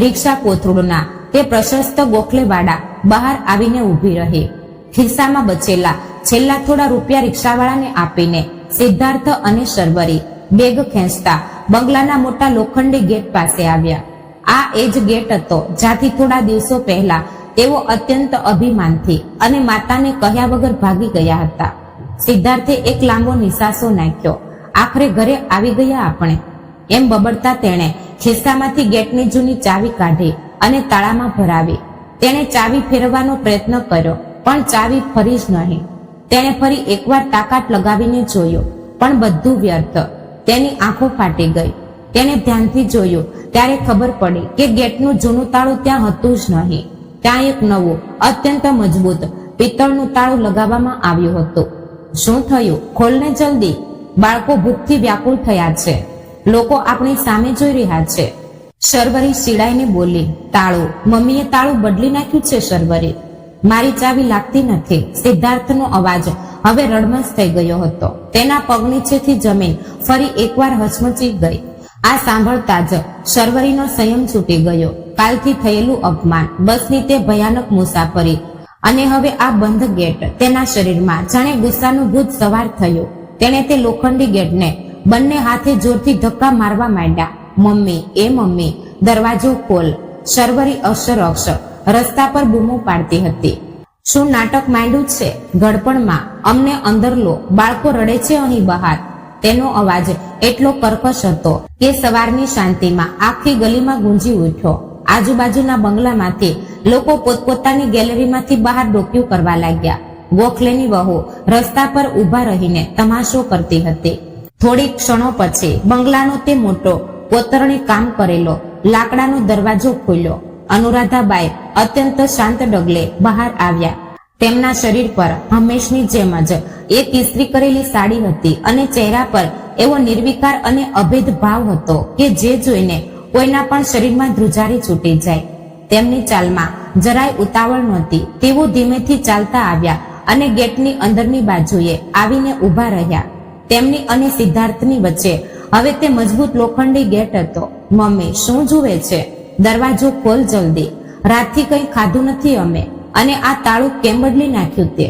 રિક્ષા કોથરૂડના તે પ્રશસ્ત ગોખલેવાળા બહાર આવીને ઊભી રહી. ખિસ્સામાં બચેલા છેલ્લા થોડા રૂપિયા રિક્ષાવાળાને આપીને સિદ્ધાર્થ અને શર્વરી બેગ ખેંચતા બંગલાના મોટા લોખંડી ગેટ પાસે આવ્યા. આ એ જ ગેટ હતો જ્યાંથી થોડા દિવસો પહેલા તેઓ અત્યંત અભિમાનથી અને માતાને કહ્યા વગર ભાગી ગયા હતા. સિદ્ધાર્થે એક લાંબો નિસાસો નાખ્યો. આખરે ઘરે આવી ગયા આપણે, એમ બબડતા તેણે ખિસ્સામાંથી ગેટની જૂની ચાવી કાઢી અને તાળામાં ભરાવી. તેણે ચાવી ફેરવવાનો પ્રયત્ન કર્યો પણ ચાવી ફરી જ નહીં. તેણે ફરી એકવાર તાકાત લગાવીને જોયું પણ બધું વ્યર્થ. તેની આંખો ફાટી ગઈ. તેણે ધ્યાનથી જોયું ત્યારે ખબર પડી કે ગેટનું જૂનું તાળું ત્યાં હતું જ નહીં. ત્યાં એક નવું અત્યંત મજબૂત પિત્તળનું તાળું લગાવવામાં આવ્યું હતું. શું થયું? ખોલને જલ્દી. બાળકો ભૂખથી વ્યાકુળ થયા છે. લોકો આપણી સામે જોઈ રહ્યા છે. શર્વરી ચીડાઈને બોલી. તાળું? મમ્મીએ તાળું બદલી નાખ્યું છે શર્વરી. મારી ચાવી લાગતી નથી. સિદ્ધાર્થનો અવાજ હવે રડમસ થઈ ગયો હતો. તેના પગ નીચેથી જમીન ફરી એકવાર હચમચી ગઈ. આ સાંભળતા જ શર્વરીનો સંયમ છૂટી ગયો. કાલથી થયેલું અપમાન, બસની તે ભયાનક મુસાફરી અને હવે આ બંધ ગેટ, તેના શરીરમાં જાણે ગુસ્સાનું ભૂત સવાર થયું. તેણે તે લોખંડી ગેટને બંને હાથે જોરથી ધક્કા મારવા માંડ્યા. મમ્મી, એ મમ્મી, દરવાજો ખોલ. શર્વરી અક્ષરક્ષ રસ્તા પર બૂમો પાડતી હતી. શું નાટક માંડ્યું છે? ગડપણમાં અમને અંદર લો. બાળકો રડે છે અહીં બહાર. તેનો અવાજ એટલો કર્કશ હતો કે સવારની શાંતિમાં આખી ગલીમાં ગુંજી ઉઠ્યો. આજુબાજુના બંગલામાંથી લોકો પોતપોતાની ગેલેરીમાંથી બહાર ડોક્યું કરવા લાગ્યા. ગોખલેની વહુ રસ્તા પર ઊભા રહીને તમાશો કરતી હતી. થોડી ક્ષણો પછી બંગલાનો તે મોટો કોતરણી કામ કરેલો લાકડાનો દરવાજો ખોલ્યો. અનુરાધાબાઈ અત્યંત શાંત ડગલે બહાર આવ્યા. તેમના શરીર પર હંમેશની જેમ જ એક ઇસ્ત્રી કરેલી સાડી હતી અને ચહેરા પર એવો નિર્વિકાર અને અભેદ ભાવ હતો કે જે જોઈને કોઈના પણ શરીરમાં ધ્રુજારી છૂટી જાય. તેમની ચાલમાં જરાય ઉતાવળ નહોતી. તેઓ ધીમેથી ચાલતા આવ્યા અને ગેટની અંદરની બાજુએ આવીને ઊભા રહ્યા. તેમની અને સિદ્ધાર્થની વચ્ચે હવે તે મજબૂત લોખંડી ગેટ હતો. મમ્મી, શું જુએ છે? દરવાજો ખોલ જલ્દી. રાતથી કંઈ ખાધું નથી અમે, અને આ તાળું કેમ બદલી નાખ્યું તે?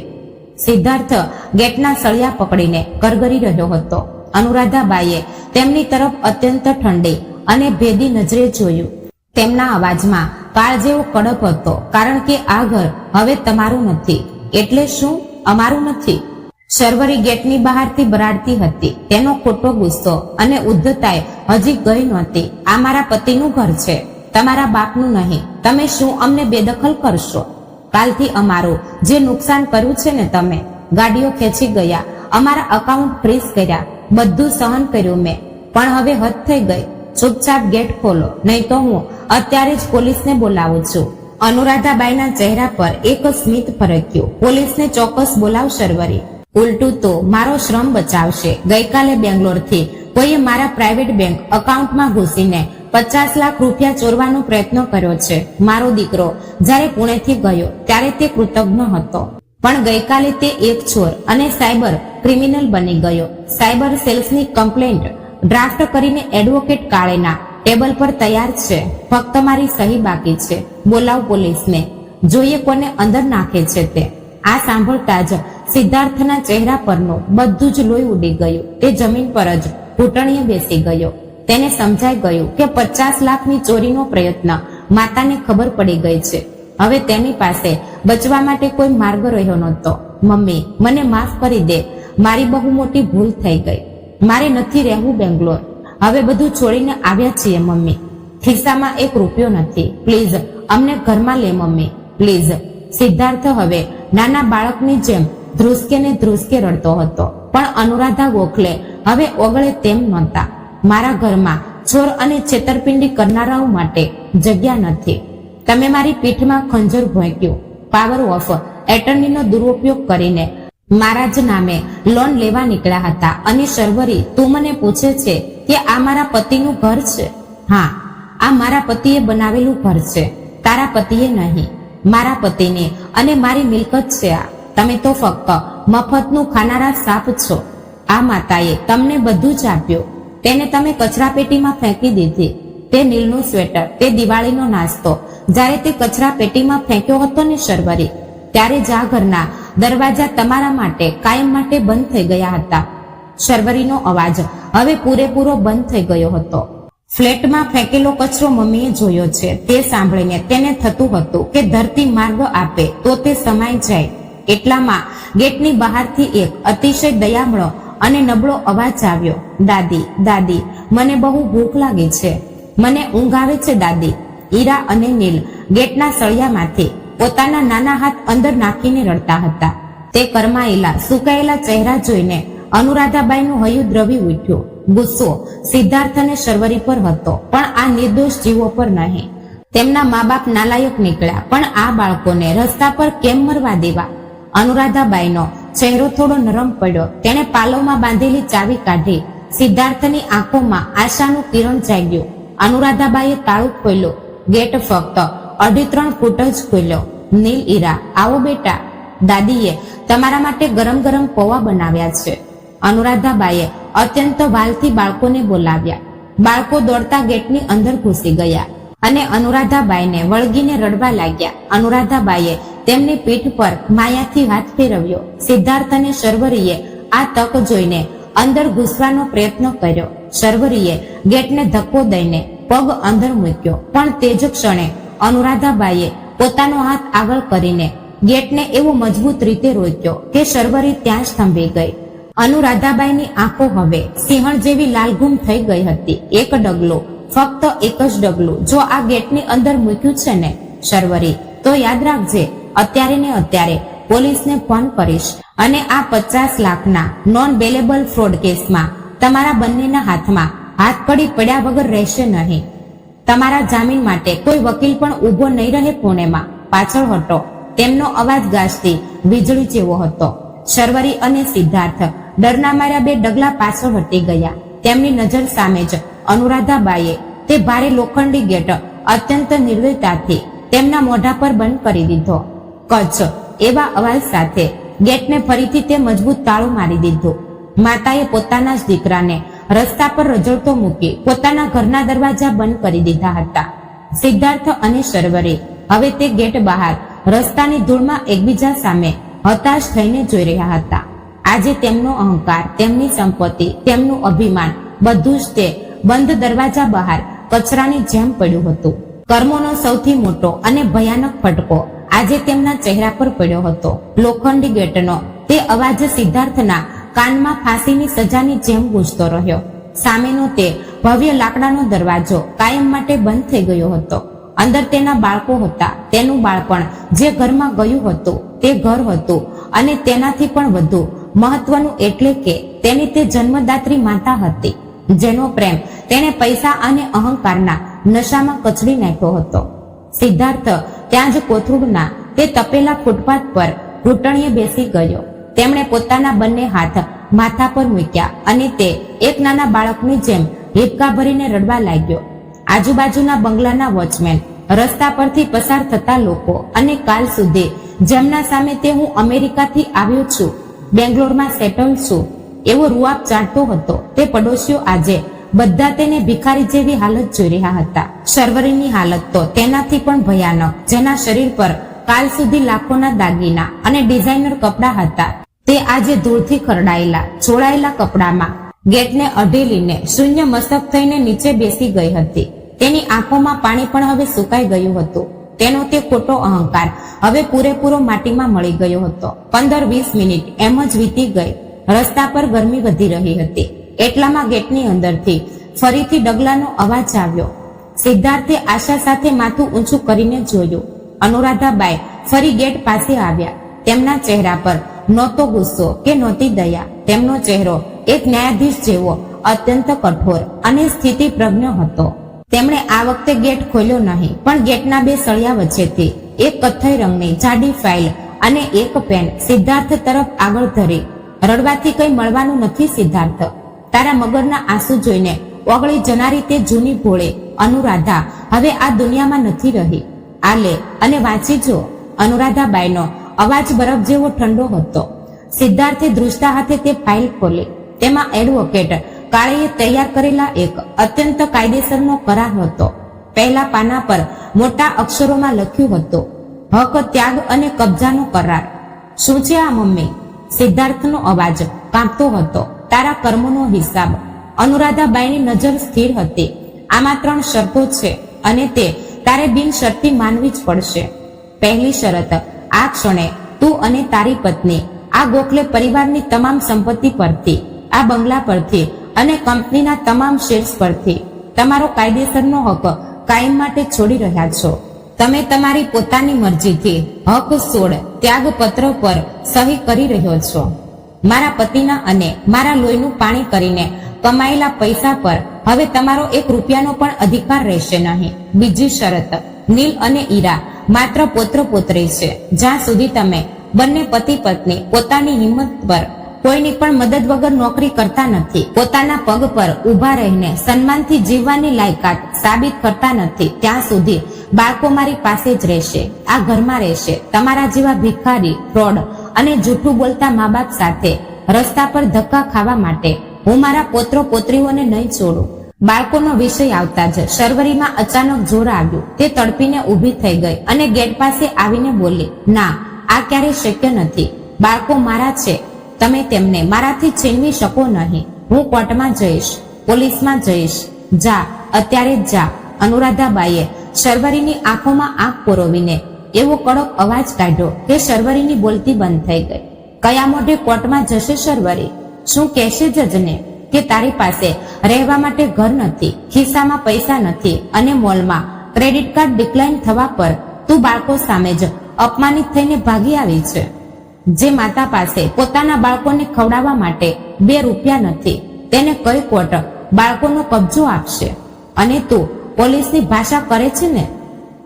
સિદ્ધાર્થ ગેટના સળિયા પકડીને કરગરી રહ્યો હતો. અનુરાધાબાઈએ તેમની તરફ અત્યંત ઠંડી અને ભેદી નજરે જોયું. તેમના અવાજમાં કાળ જેવો કડપ હતો. કારણ કે આ ઘર હવે તમારું નથી. એટલે શું? અમારું નથી? શર્વરી ગેટની બહારથી બરાડતી હતી. તેનો ખોટો ગુસ્સો અને ઉદ્ધતાએ હજી ગઈ નહોતી. આ મારા પતિનું ઘર છે, તમારા બાપનું નહીં. તમે શું અમને બેદખલ કરશો? કાલથી અમારું જે નુકસાન કર્યું છે ને, તમે ગાડીઓ ખેંચી ગયા, અમારા અકાઉન્ટ ફ્રીઝ કર્યા, બધું સહન કર્યું મેં. પણ હવે હદ થઈ ગઈ. ચૂપચાપ ગેટ ખોલો, નહીં તો હું અત્યારે જ પોલીસને બોલાવું છું. અનુરાધાબાઈના ચહેરા પર એક સ્મિત ફરક્યું. પોલીસને ચોક્કસ બોલાવ શર્વરી. ઉલટું તો મારો શ્રમ બચાવશે. ગઈકાલે બેંગ્લોરથી કોઈએ મારા પ્રાઇવેટ બેંક અકાઉન્ટમાં ઘૂસીને 50 લાખ રૂપિયા ચોરવાનો પ્રયત્ન કર્યો છે. મારો દીકરો જ્યારે પુણેથી ગયો ત્યારે તે કૃતજ્ઞ હતો. પણ ગઈકાલે તે એક ચોર અને સાયબર ક્રિમિનલ બની ગયો. સાયબર સેલ્સની કમ્પ્લેન્ટ ડ્રાફ્ટ કરીને એડવોકેટ કાળેના ટેબલ પર તૈયાર છે. ફક્ત મારી સહી બાકી છે. બોલાવ પોલીસને, જોઈએ કોને અંદર નાખે છે તે. આ સાંભળતા જ સિદ્ધાર્થના ચહેરા પરનું બધું જ લોહી ઉડી ગયું. તે જમીન પર જ ઘૂંટણીએ બેસી ગયો. તેને સમજાઈ ગયું કે 50 લાખની ચોરીનો પ્રયત્ન માતાને ખબર પડી ગઈ છે. હવે તેની પાસે બચવા માટે કોઈ માર્ગ રહ્યો નહોતો. મમ્મી, મને માફ કરી દે. મારી બહુ મોટી ભૂલ થઈ ગઈ. મારે નથી રહેવું બેંગ્લોર. હવે બધું છોડીને આવ્યા છીએ મમ્મી. ખિસ્સામાં એક રૂપિયો નથી. પ્લીઝ અમને ઘરમાં લે મમ્મી, પ્લીઝ. સિદ્ધાર્થ હવે નાના બાળકની જેમ ધ્રુસકે ને ધ્રુસકે રડતો હતો. પણ અનુરાધા ગોખલે હવે ઓગળે તેમ નહોતા. મારા ઘરમાં ચોર અને છેતરપિંડી કરનારાઓ માટે જગ્યા નથી. તમે મારી પીઠમાં ખંજર ભોંક્યું. પાવર ઓફ એટર્નીનો દુરુપયોગ કરીને મારા જ નામે લોન લેવા નીકળ્યા હતા. અને શર્વરી, તું મને પૂછે છે કે આ મારા પતિનું ઘર છે? હા, આ મારા પતિએ બનાવેલું ઘર છે, તારા પતિએ નહીં. મારા પતિને અને મારી મિલકત છે આ. તમે તો ફક્ત મફતનું ખાનારા સાપ છો. આ માતાએ તમને બધું જ આપ્યું. તેને તમે કચરાપેટીમાં ફેંકી દીધી. તે નીલનું સ્વેટર, તે દિવાળીનો નાસ્તો જ્યારે તે કચરાપેટીમાં ફેંક્યો હતો ને શર્વરી, ત્યારે જ આ ઘરના દરવાજા તમારા માટે કાયમ માટે બંધ થઈ ગયા હતા. શર્વરીનો અવાજ હવે પૂરેપૂરો બંધ થઈ ગયો હતો. ફ્લેટમાં ફેંકેલો કચરો મમ્મીએ જોયો છે. તે સાંભળીને તેને થતું હતું કે ધરતી માર્ગ આપે તો તે સમાઈ જાય. એટલામાં ગેટની બહારથી એક અતિશય દયામણો અને નબળો અવાજ આવ્યો. દાદી, દાદી, મને બહુ ભૂખ લાગી છે. મને ઊંઘ આવે છે દાદી. ઈરા અને નીલ ગેટના સળિયામાંથી પોતાના નાના હાથ અંદર નાખીને રડતા હતા. તે કરમાયેલા સુકાયેલા ચહેરા જોઈને અનુરાધાબાઈનું હૈયું દ્રવી ઉઠ્યું. ગુસ્સો સિદ્ધાર્થ અને શર્વરી પર હતો, પણ આ નિર્દોષ જીવો પર નહીં. તેમના મા બાપ નાલાયક નીકળ્યા, પણ આ બાળકોને રસ્તા પર કેમ મરવા દેવા? અનુરાધાબાઈનો ચહેરો થોડો નરમ પડ્યો. તેણે પાલવમાં બાંધેલી ચાવી કાઢી. સિદ્ધાર્થની આંખોમાં આશાનું કિરણ જાગ્યું. અનુરાધાબાઈએ તાળું ખોલ્યું. ગેટ ફક્ત 2.5 ફૂટ જ ખોલ્યો. નીલ, ઈરા, આવો બેટા. દાદીએ તમારા માટે ગરમ ગરમ પૌવા બનાવ્યા છે. અનુરાધાબાઈએ અત્યંત વાલથી બાળકોને બોલાવ્યા. બાળકો દોડતા ગેટની અંદર ઘૂસી ગયા અને અનુરાધાબાઈને વળગીને રડવા લાગ્યા. અનુરાધાબાઈએ તેમની પીઠ પર માયાથી હાથ ફેરવ્યો. સિદ્ધાર્થ અને શર્વરીએ આ તક જોઈને અંદર ઘૂસવાનો પ્રયત્ન કર્યો. શર્વરીએ ગેટને ધક્કો દઈને પગ અંદર મૂક્યો, પણ તે જ ક્ષણે અનુરાધાબાઈએ પોતાનો હાથ આગળ કરીને ગેટને એવો મજબૂત રીતે રોક્યો કે શર્વરી ત્યાં જ થંભી ગઈ. અનુરાધાબાઈની આંખો હવે સિંહણ જેવી લાલઘૂમ થઈ ગઈ હતી. એક ડગલું, ફક્ત એક જ ડગલું જો આ ગેટની અંદર મૂક્યું છે ને શર્વરી, તો યાદ રાખજે, અત્યારે ને અત્યારે પોલીસને ફોન કરીશ અને આ 50 લાખના નોન બેલેબલ ફ્રોડ કેસમાં તમારા બંનેના હાથમાં હાથકડી પડ્યા વગર રહેશે નહીં. તમારા જામીન માટે કોઈ વકીલ પણ ઊભો નહીં રહે પુણેમાં. પાછળ હટો. તેમનો અવાજ ગાજતી વીજળી જેવો હતો. શર્વરી અને સિદ્ધાર્થ ડરના માર્યા 2 ડગલા પાછળ હટી ગયા. તેમની નજર સામે જ અનુરાધાબાઈએ તે ભારે લોખંડી ગેટ અત્યંત નિર્દયતાથી તેમના મોઢા પર બંધ કરી દીધો. કચ્છ એવા અવાજ સાથે ગેટને ફરીથી તે મજબૂત તાળું મારી દીધું. માતાએ પોતાના જ દીકરાને રસ્તા પર રજળતો મૂકી પોતાના ઘરના દરવાજા બંધ કરી દીધા હતા. સિદ્ધાર્થ અને શર્વરી હવે તે ગેટ બહાર રસ્તાની ધૂળમાં એકબીજા સામે હતાશ થઈને જોઈ રહ્યા હતા. આજે તેમનો અહંકાર, તેમની સંપત્તિ, તેમનું અભિમાન બધું જ તે બંધ દરવાજા બહાર કચરાની જેમ પડ્યું હતું. કર્મોનો સૌથી મોટો અને ભયાનક ફટકો આજે તેમના ચહેરા પર પડ્યો હતો. લોખંડી ગેટનો તે અવાજ સિદ્ધાર્થના કાનમાં ફાંસીની સજાની જેમ ગૂંજતો રહ્યો. સામેનો તે ભવ્ય લાકડાનો દરવાજો કાયમ માટે બંધ થઈ ગયો હતો. અંદર તેના બાળકો હતા. તેનું બાળપણ જે ઘરમાં ગયું હતું તે ઘર હતું, અને તેનાથી પણ વધુ મહત્વનું એટલે કે તેની તે જન્મદાત્રી માતા હતી, જેનો પ્રેમ તેણે પૈસા અને અહંકારના નશામાં કચડી નાખ્યો હતો. સિદ્ધાર્થ ત્યાં જ કોથળુના તે તપેલા ફૂટપાથ પર ઘૂંટણીએ બેસી ગયો. તેમણે પોતાના બંને હાથ માથા પર મૂક્યા અને તે એક નાના બાળકની જેમ હિપકા ભરીને રડવા લાગ્યો. આજુબાજુના બંગલાના વોચમેન, રસ્તા પરથી પસાર થતા લોકો અને કાલ સુધી જેમના સામે તે હું અમેરિકાથી આવ્યો છું, બેંગ્લોરમાં સેટલ છું એવો રૂઆબ ચાટતો હતો, તે પડોશીઓ આજે બધા તેને ભિખારી જેવી હાલત જોઈ રહ્યા હતા. શર્વરીની હાલત તો તેનાથી પણ ભયાનક, જેના શરીર પર કાલ સુધી લાખોના દાગીના અને ડિઝાઇનર કપડાં હતા, તે આજે ધૂળથી ખરડાયેલા છોડાયેલા કપડામાં ગેટને અઢેલીને શૂન્ય મસ્તક થઈને નીચે બેસી ગઈ હતી. તેની આંખોમાં પાણી પણ હવે સુકાઈ ગયું હતું. તેનો તે ખોટો અહંકાર હવે પૂરેપૂરો માટીમાં મળી ગયો હતો. 15-20 મિનિટ એમ જ વીતી ગઈ. રસ્તા પર ગરમી વધી રહી હતી. એટલામાં ગેટની અંદરથી ફરીથી ડગલાનો અવાજ આવ્યો. સિદ્ધાર્થે આશા સાથે માથું ઊંચું કરીને જોયું. અનુરાધાબાઈ ફરી ગેટ પાસે આવ્યા. તેમના ચહેરા પર નહોતો ગુસ્સો કે નહોતી દયા. તેમનો ચહેરો એક ન્યાયાધીશ જેવો અત્યંત કઠોર અને સ્થિતિપ્રજ્ઞ હતો. તેમણે આ વખતે ગેટ ખોલ્યો નહીં, પણ ગેટના બે સળિયા વચ્ચેથી એક કથ્થઈ રંગની જાડી ફાઇલ અને એક પેન સિદ્ધાર્થ તરફ આગળ ધરી. રડવાથી કંઈ મળવાનું નથી સિદ્ધાર્થ. તારા મગરના આંસુ જોઈને ઓગળી જનારી તે જૂની ભોળે અનુરાધા હવે આ દુનિયામાં નથી રહી. આ લે અને વાંચી જો. અનુરાધાબાઈનો અવાજ બરફ જેવો ઠંડો હતો. સિદ્ધાર્થે ધ્રુજતા હાથે તે ફાઇલ ખોલી. તેમાં એડવોકેટ કાળેએ તૈયાર કરેલા એક અત્યંત કાયદેસરનો કરાર હતો. પહેલા પાના પર મોટા અક્ષરોમાં લખ્યું હતું, હક, ત્યાગ અને કબજાનો કરાર. શું છે આ મમ્મી? સિદ્ધાર્થનો અવાજ કાંપતો હતો. તારા કર્મોનો હિસાબ. અનુરાધાબાઈની નજર સ્થિર હતી. આમાં 3 શરતો છે અને તે તારે બિનશરતી માનવી જ પડશે. પહેલી શરત, આ ક્ષણે તું અને તારી પત્ની આ ગોખલે પરિવારની તમામ સંપત્તિ પરથી, આ બંગલા પરથી અને કંપનીના તમામ શેર્સ પરથી તમારો કાયદેસરનો હક કાયમ માટે છોડી રહ્યા છો. તમે તમારી પોતાની મરજીથી હક છોડ ત્યાગપત્ર પર સહી કરી રહ્યો છો. મારા પતિના અને મારા લોહીનું પાણી કરીને કમાયેલા પૈસા પર હવે તમારો 1 રૂપિયાનો પણ અધિકાર રહેશે નહીં. બીજી શરત, નીલ અને ઈરા માત્ર પુત્ર પુત્રી છે. જ્યાં સુધી તમે બંને પતિ પત્ની પોતાની હિંમત પર કોઈની પણ મદદ વગર નોકરી કરતા નથી, પોતાના પગ પર ઊભા રહીને સન્માનથી જીવવાની લાયકાત સાબિત કરતા નથી, ત્યાં સુધી બાળકો મારી પાસે જ રહેશે, આ ઘરમાં રહેશે. તમારા જેવા ભિખારી, ફ્રોડ અને જૂઠું બોલતા મા બાપ સાથે રસ્તા પર ધક્કા ખાવા માટે હું મારા પોત્રો પોત્રીઓને નહીં છોડું. બાળકોનો વિષય આવતા જ શર્વરીમાં અચાનક જોર આવ્યું. તે તડપીને ઊભી થઈ ગઈ અને ગેટ પાસે આવીને બોલી, ના, આ ક્યારેય શક્ય નથી. બાળકો મારા છે. તમે તેમને મારાથી છીનવી શકો નહીં. હું કોર્ટમાં જઈશ, પોલીસમાં જઈશ. જા, અત્યારે જ જા. અનુરાધાબાઈએ શર્વરીની આંખોમાં આંખ પોરોવીને એવો કડક અવાજ કાઢ્યો કે શર્વરીની બોલતી બંધ થઈ ગઈ. કયા મોઢે કોર્ટમાં જશે શર્વરી? શું કહેશે જજને કે તારી પાસે રહેવા માટે ઘર નથી, ખિસ્સામાં પૈસા નથી અને મોલમાં ક્રેડિટ કાર્ડ ડિક્લાઇન થવા પર તું બાળકો સામે જ અપમાનિત થઈને ભાગી આવી છે. જે માતા પાસે પોતાના બાળકોને ખવડાવવા માટે 2 રૂપિયા નથી, તેને કઈ કોર્ટ બાળકોનો કબજો આપશે? અને તું પોલીસની ભાષા કરે છે ને,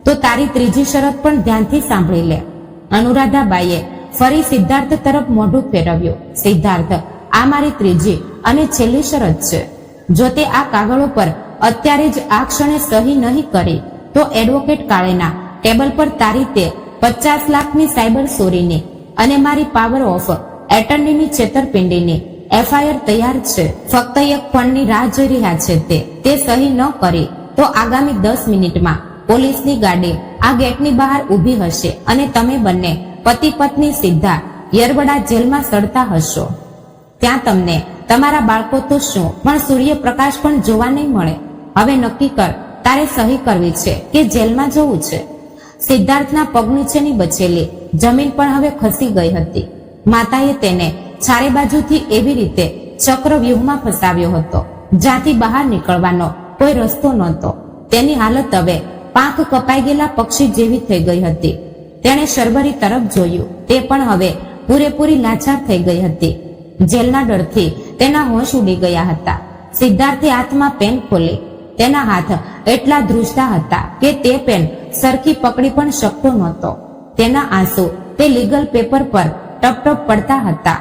તો તારી ત્રીજી શરત પણ ધ્યાનથી સાંભળી લે. અનુરાધાબાઈએ ફરી સિદ્ધાર્થ તરફ મોઢું ફેરવ્યું. સિદ્ધાર્થ, આ મારી ત્રીજી અને છેલ્લી શરત છે. જો તે આ કાગળો પર અત્યારે જ આ ક્ષણે સહી નહીં કરી તો એડવોકેટ કાળેના ટેબલ પર તારી તે 50 લાખની સાયબર ચોરીની અને મારી પાવર ઓફ એટર્નીની છેતરપિંડીની FIR તૈયાર છે. ફક્ત એક ફોનની રાહ જોઈ રહ્યા છે. તે સહી ન કરી તો આગામી 10 મિનિટમાં પોલીસની ગાડી આ ગેટની બહાર ઊભી હશે અને તમે બંને પતિ પત્ની સીધા યરવડા જેલમાં સડતા હશો. ત્યાં તમને તમારા બાળકો તો શું પણ સૂર્યપ્રકાશ પણ જોવા નહીં મળે. હવે નક્કી કર, તારે સહી કરવી છે કે જેલમાં જવું છે? સિદ્ધાર્થના પગ નીચેની બચેલી જમીન પણ હવે ખસી ગઈ હતી. માતાએ તેને ચારે બાજુથી એવી રીતે ચક્રવ્યૂહમાં ફસાવ્યો હતો જ્યાંથી બહાર નીકળવાનો કોઈ રસ્તો નહોતો. તેની હાલત હવે પાંખ કપાઈ ગયેલા પક્ષી જેવી થઈ ગઈ હતી. તેણે શર્વરી તરફ જોયું. તે પણ હવે પૂરેપૂરી લાચાર થઈ ગઈ હતી. જેલના ડરથી તેના હોશ ઉડી ગયા હતા. સિદ્ધાર્થે હાથમાં પેન ખોલી. તેના હાથ એટલા ધ્રુજતા હતા કે તે પેન સરખી પકડી પણ શકતો નહોતો. તેના આંસુ તે લીગલ પેપર પર ટપટપ પડતા હતા.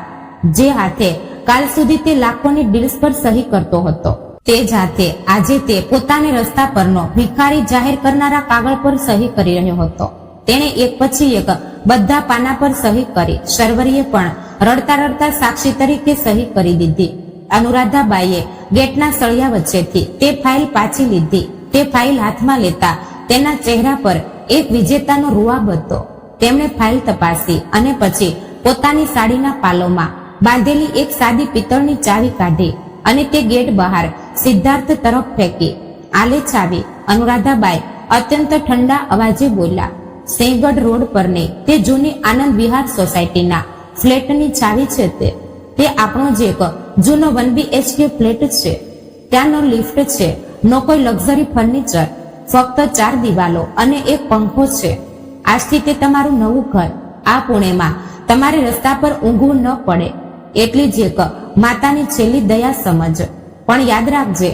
જે હાથે કાલ સુધી તે લાખોની ડીલ્સ પર સહી કરતો હતો, તે જ હાથે આજે તે પોતાને રસ્તા પરનો ભિખારી જાહેર કરનારા કાગળ પર સહી કરી રહ્યો હતો. તેણે એક પછી એક બધા પાના પર સહી કરી. શર્વરીએ પણ રડતા રડતા સાક્ષી તરીકે સહી કરી દીધી. અનુરાધાબાઈએ ગેટના સળિયા વચ્ચેથી તે ફાઇલ પાછી લીધી. તે ફાઇલ હાથમાં લેતા તેના ચહેરા પર એક વિજેતાનો રૂઆબ હતો. તેમણે ફાઇલ તપાસી અને પછી પોતાની સાડીના પાલોમાં બાંધેલી એક સાદી પિત્તળની ચાવી કાઢી અને તે ગેટ બહાર સિદ્ધાર્થ તરફ ફેંકી. આલે ચાવી, અનુરાધાબાઈ અત્યંત ઠંડા અવાજે બોલ્યા. સિંહગઢ રોડ પરની તે જૂની આનંદ વિહાર સોસાયટીના ફ્લેટની ચાવી છે. તે આપણો જ એક જૂનો 1BHK ફ્લેટ છે. ત્યાંનો લિફ્ટ છે. નો કોઈ લક્ઝરી ફર્નિચર, ફક્ત 4 દિવાલો અને એક પંખો છે. આજથી તે તમારું નવું ઘર. આ પુણેમાં તમારે રસ્તા પર ઊંઘવું ન પડે એટલી જ એક માતાની છેલ્લી દયા સમજ. પણ યાદ રાખજે,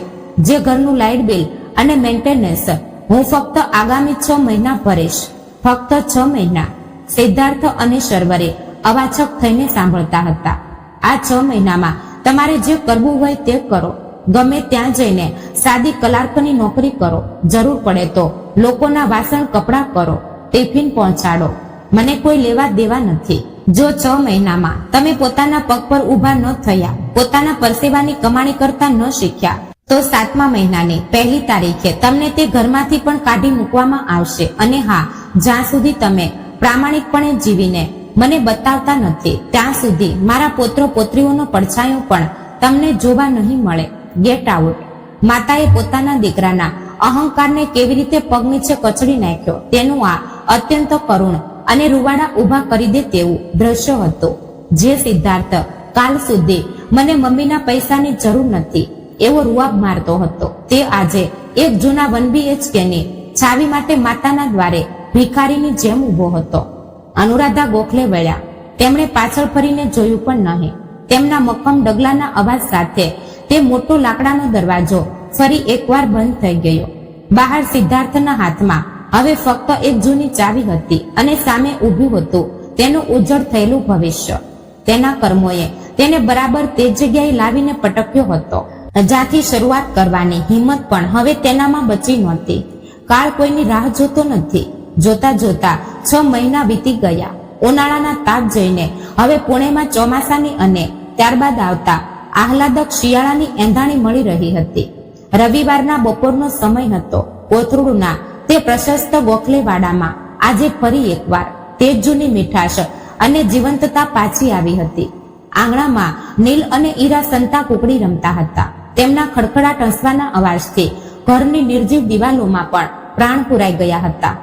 જે ઘરનું લાઇટ બિલ અને મેન્ટેનન્સ હું ફક્ત આગામી 6 મહિના ભરીશ. ફક્ત 6 મહિના. સિદ્ધાર્થ અને શર્વરે અવાચક થઈને સાંભળતા હતા. આ 6 મહિનામાં તમારે જે કરવું હોય તે કરો. ગમે ત્યાં જઈને સાદી કલાર્કની નોકરી કરો. જરૂર પડે તો લોકોના વાસણ કપડાં કરો, ટિફિન પહોંચાડો. મને કોઈ લેવા દેવા નથી. જો 6 મહિનામાં તમે પોતાના પગ પર ઊભા ન થયા, પોતાના પરસેવાની કમાણી કરતા ન શીખ્યા, તો 7મા મહિનાની 1લી તારીખે તમને તે ઘરમાંથી પણ કાઢી મૂકવામાં આવશે. અને હા, જ્યાં સુધી તમે પ્રામાણિકપણે જીવીને મને બતાવતા નથી, ત્યાં સુધી મારા પુત્ર પુત્રીઓનો પડછાયો પણ તમને જોવા નહીં મળે. Get out. માતાએ પોતાના દીકરાના અહંકારને કેવી રીતે પગ નીચે કચડી નાખ્યો તેનું આ અત્યંત કરુણ અને રૂવાડા ઊભા કરી દે તેવું દ્રશ્ય હતું. જે સિદ્ધાર્થ કાલ સુધી મને મમ્મીના પૈસાની જરૂર નથી એવો રૂઆબ મારતો હતો, તે આજે એક જૂના 1BHKની ચાવી માટે માતાના દ્વારે ભિખારીની જેમ ઊભો હતો. અનુરાધા ગોખલે વળ્યા. તેમણે પાછળ ફરીને જોયું પણ નહીં. તેમના મક્કમ ડગલાના અવાજ સાથે તે મોટો લાકડાનો દરવાજો ફરી એકવાર બંધ થઈ ગયો. બહાર સિદ્ધાર્થના હાથમાં હવે ફક્ત એક જૂની ચાવી હતી અને સામે ઊભું હતું તેનું ઉજ્જળ થયેલું ભવિષ્ય. તેના કર્મોએ તેને બરાબર તે જગ્યાએ લાવીને પટક્યો હતો જ્યાંથી શરૂઆત કરવાની હિંમત પણ હવે તેનામાં બચી નહોતી. કાળ કોઈની રાહ જોતો નથી. જોતા જોતા 6 મહિના વીતી ગયા. ઉનાળાના તાપ જઈને હવે પુણેમાં ચોમાસાની અને ત્યારબાદ આવતા આહલાદક શિયાળાની એંધાણી મળી રહી હતી. રવિવારના બપોરનો સમય હતો. કોથરૂડના તે પ્રશસ્ત ગોખલેવાડામાં આજે ફરી એકવાર તે જૂની મીઠાશ અને જીવંતતા પાછી આવી હતી. આંગણામાં નીલ અને ઈરા સંતા કુકડી રમતા હતા. તેમના ખડખડાટ હસવાના અવાજથી ઘરની નિર્જીવ દિવાલોમાં પણ પ્રાણ પુરાઈ ગયા હતા.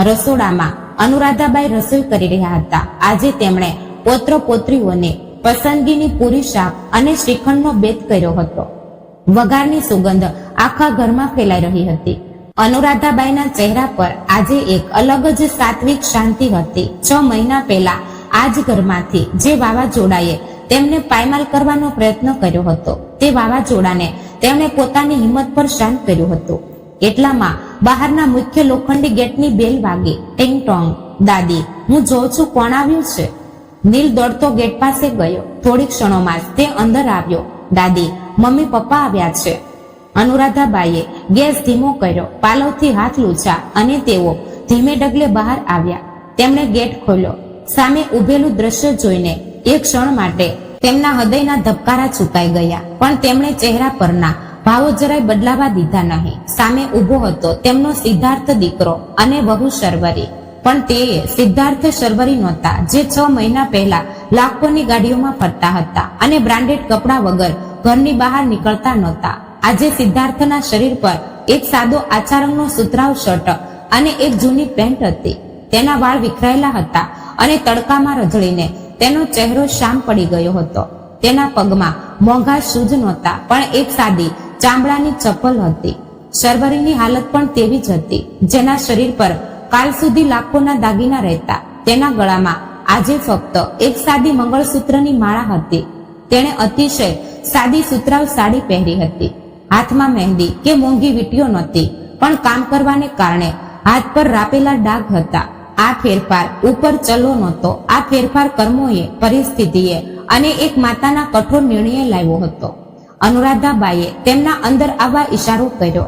રસોડામાં અનુરાધાબાઈ રસોઈ કરી રહ્યા હતા. આજે તેમણે પોત્ર પોત્રીઓને પસંદગીની પૂરી શાક અને શ્રીખંડનો બેત કર્યો હતો. વઘારની સુગંધ આખા ઘરમાં ફેલાઈ રહી હતી. અનુરાધાબાઈના ચહેરા પર આજે એક અલગ જ સાત્વિક શાંતિ હતી. 6 મહિના પહેલા આ જ ઘરમાંથી જે વાવાઝોડાએ તેમને પાયમાલ કરવાનો પ્રયત્ન કર્યો હતો, તે વાવાઝોડાને તેમણે પોતાની હિંમત પર શાંત કર્યું હતું. એટલામાં બહારના મુખ્ય લોખંડી ગેટની બેલ વાગી. ટિંગ ટોંગ. દાદી, હું જોઉં છું કોણ આવ્યું છે. નીલ દોડતો ગેટ પાસે ગયો. થોડી ક્ષણોમાં જ તે અંદર આવ્યો. દાદી, મમ્મી પપ્પા આવ્યા છે. અનુરાધાબાઈએ ગેસ ધીમો કર્યો, પાલવથી હાથ લૂછા અને તેઓ ધીમે ડગલે બહાર આવ્યા. તેમણે ગેટ ખોલ્યો. સામે ઉભેલું દ્રશ્ય જોઈને એક ક્ષણ માટે તેમના હૃદયના ધબકારા છુપાઈ ગયા, પણ તેમણે ચહેરા પરના ભાવો જરાય બદલાવા દીધા નહીં. સામે ઊભો હતો તેમનો સિદ્ધાર્થ દીકરો અને વહુ શર્વરી. પણ તે સિદ્ધાર્થ શર્વરી નહોતા જે 6 મહિના પહેલા લાખોની ગાડીઓમાં ફરતા હતા અને બ્રાન્ડેડ કપડા વગર ઘરની બહાર નીકળતા નહોતા. આજે સિદ્ધાર્થના શરીર પર એક સાદો આછા રંગનો સુતરાઉ શર્ટ અને એક જૂની પેન્ટ હતી. તેના વાળ વિખરાયેલા હતા અને તડકામાં રઝળીને તેનો ચહેરો શામ પડી ગયો હતો. તેના પગમાં મોંઘા શૂઝ નહોતા, પણ એક સાદી ચામડાની ચપ્પલ હતી. શર્વરીની હાલત પણ તેવી જ હતી, જેના શરીર પર કાલ સુધી લાખોના દાગીના રહેતા. તેના ગળામાં આજે ફક્ત એક સાદી મંગળસૂત્રની માળા હતી. તેણે અતિશય સાદી સુતરાઉ સાડી પહેરી હતી. હાથમાં મહેંદી કે મોંઘી વીંટીઓ નહોતી, પણ કામ કરવાને કારણે હાથ પર રાપેલા ડાઘ હતા. આ ફેરફાર ઉપર ચલો નહોતો. આ ફેરફાર કર્મોએ, પરિસ્થિતિએ અને એક માતાના કઠોર નિર્ણય લાવ્યો હતો. અનુરાધાબાઈએ તેમના અંદર આવવા ઈશારો કર્યો.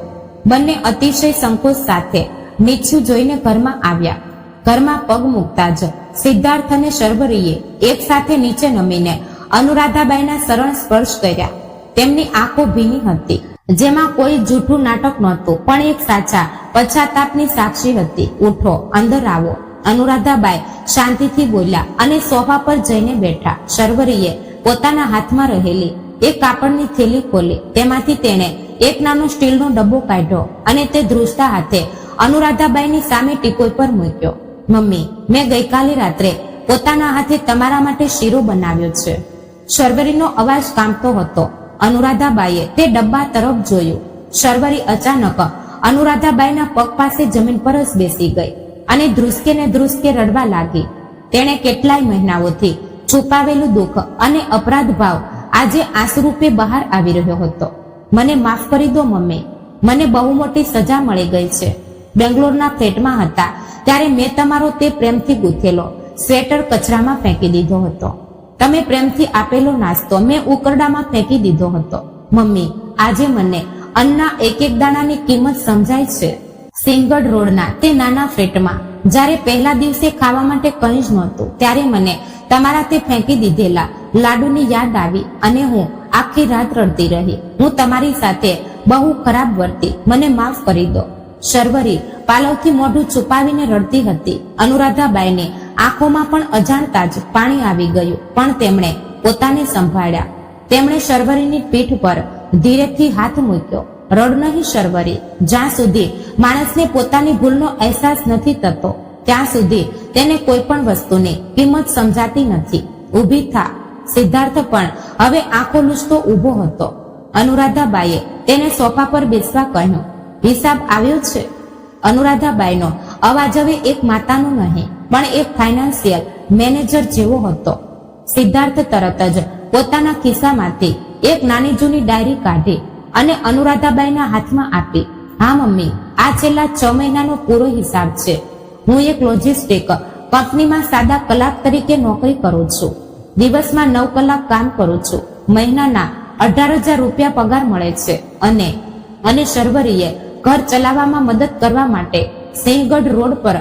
બંને અતિશય સંકોચ સાથે નીચું જોઈને ઘરમાં આવ્યા. ઘરમાં પગ મૂકતા જ સિદ્ધાર્થ અને શર્વરીએ એક સાથે નીચે નમીને અનુરાધાબાઈના સરળ સ્પર્શ કર્યા. તેમની આંખો ભીની હતી, જેમાં કોઈ જૂઠું નાટક નહોતું, પણ એક સાચા પશ્ચાતાપની સાક્ષી હતી. ઉઠો, અંદર આવો, અનુરાધાબાઈ શાંતિથી બોલ્યા અને સોફા પર જઈને બેઠા. શર્વરીએ પોતાના હાથમાં રહેલી એક કાપડની થેલી ખોલી. તેમાંથી તેણે એક નાનો સ્ટીલનો ડબ્બો કાઢ્યો અને તે ધ્રુજતા હાથે અનુરાધાબાઈની સામે ટીપોઈ પર મૂક્યો. મમ્મી, મેં ગઈકાલે રાત્રે પોતાના હાથે તમારા માટે શીરો બનાવ્યો છે. શર્વરીનો અવાજ કાંપતો હતો. અનુરાધાબાઈએ તે ડબ્બા તરફ જોયું. શર્વરી અચાનક અનુરાધાબાઈના પગ પાસે જમીન પર જ બેસી ગઈ અને ધ્રુસકે ને ધ્રુસકે રડવા લાગી. તેણે કેટલાય મહિનાઓથી છુપાવેલું દુઃખ અને અપરાધ ભાવ આજે આંસુરૂપે બહાર આવી રહ્યો હતો. મને માફ કરી દો મમ્મી, મને બહુ મોટી સજા મળી ગઈ છે. બેંગ્લોરના ફ્લેટમાં હતા ત્યારે મેં તમારો તે પ્રેમથી ગૂંથેલો સ્વેટર કચરામાં ફેંકી દીધો હતો. તમે પ્રેમથી આપેલો નાસ્તો મેં ઉકરડામાં ફેંકી દીધો હતો. મમ્મી, આજે મને અન્નના એક એક દાણાની કિંમત સમજાય છે. સિંગડ રોડના તે નાના ફ્લેટમાં જ્યારે પહેલા દિવસે ખાવા માટે કંઈ જ નહોતું, ત્યારે મને તમારા તે ફેંકી દીધેલા લાડુની યાદ આવી અને હું આખી રાત રડતી રહી. હું તમારી સાથે બહુ ખરાબ વર્તી, મને માફ કરી દો. શર્વરી પાલવથી મોઢું છુપાવીને રડતી હતી. અનુરાધાબાઈની આંખોમાં પણ અજાણતા જ પાણી આવી ગયું, પણ તેમણે પોતાને સંભાળ્યા. તેમણે શર્વરીની પીઠ પર ધીરેથી હાથ મૂક્યો. રડ નહીં શર્વરી, જ્યાં સુધી માણસને પોતાની ભૂલનો અહેસાસ નથી થતો ત્યાં સુધી તેને કોઈ પણ વસ્તુની કિંમત સમજાતી નથી. ઊભી થા. સિદ્ધાર્થ પણ હવે આંખો લૂછતો ઊભો હતો. અનુરાધાબાઈએ તેને સોફા પર બેસવા કહ્યું. હિસાબ આવ્યો છે? અનુરાધાબાઈનો અવાજ હવે એક માતાનો નહીં, પણ એક ફાઇનાન્સિયલ મેનેજર જેવો હતો. સિદ્ધાર્થ તરત જ પોતાના ખિસ્સામાંથી એક નાની જૂની ડાયરી કાઢી અને અનુરાધાબાઈના હાથમાં આપી. હા મમ્મી, આ છેલ્લા 6 મહિનાનો પૂરો હિસાબ છે. હું એક લોજિસ્ટિક કંપનીમાં સાદા કલાક તરીકે નોકરી કરું છું. દિવસમાં 9 કલાક કામ કરું છું. મહિનાના 18,000 રૂપિયા પગાર મળે છે. અને શર્વરીએ ઘર ચલાવવામાં મદદ કરવા માટે સિંહગઢ રોડ પર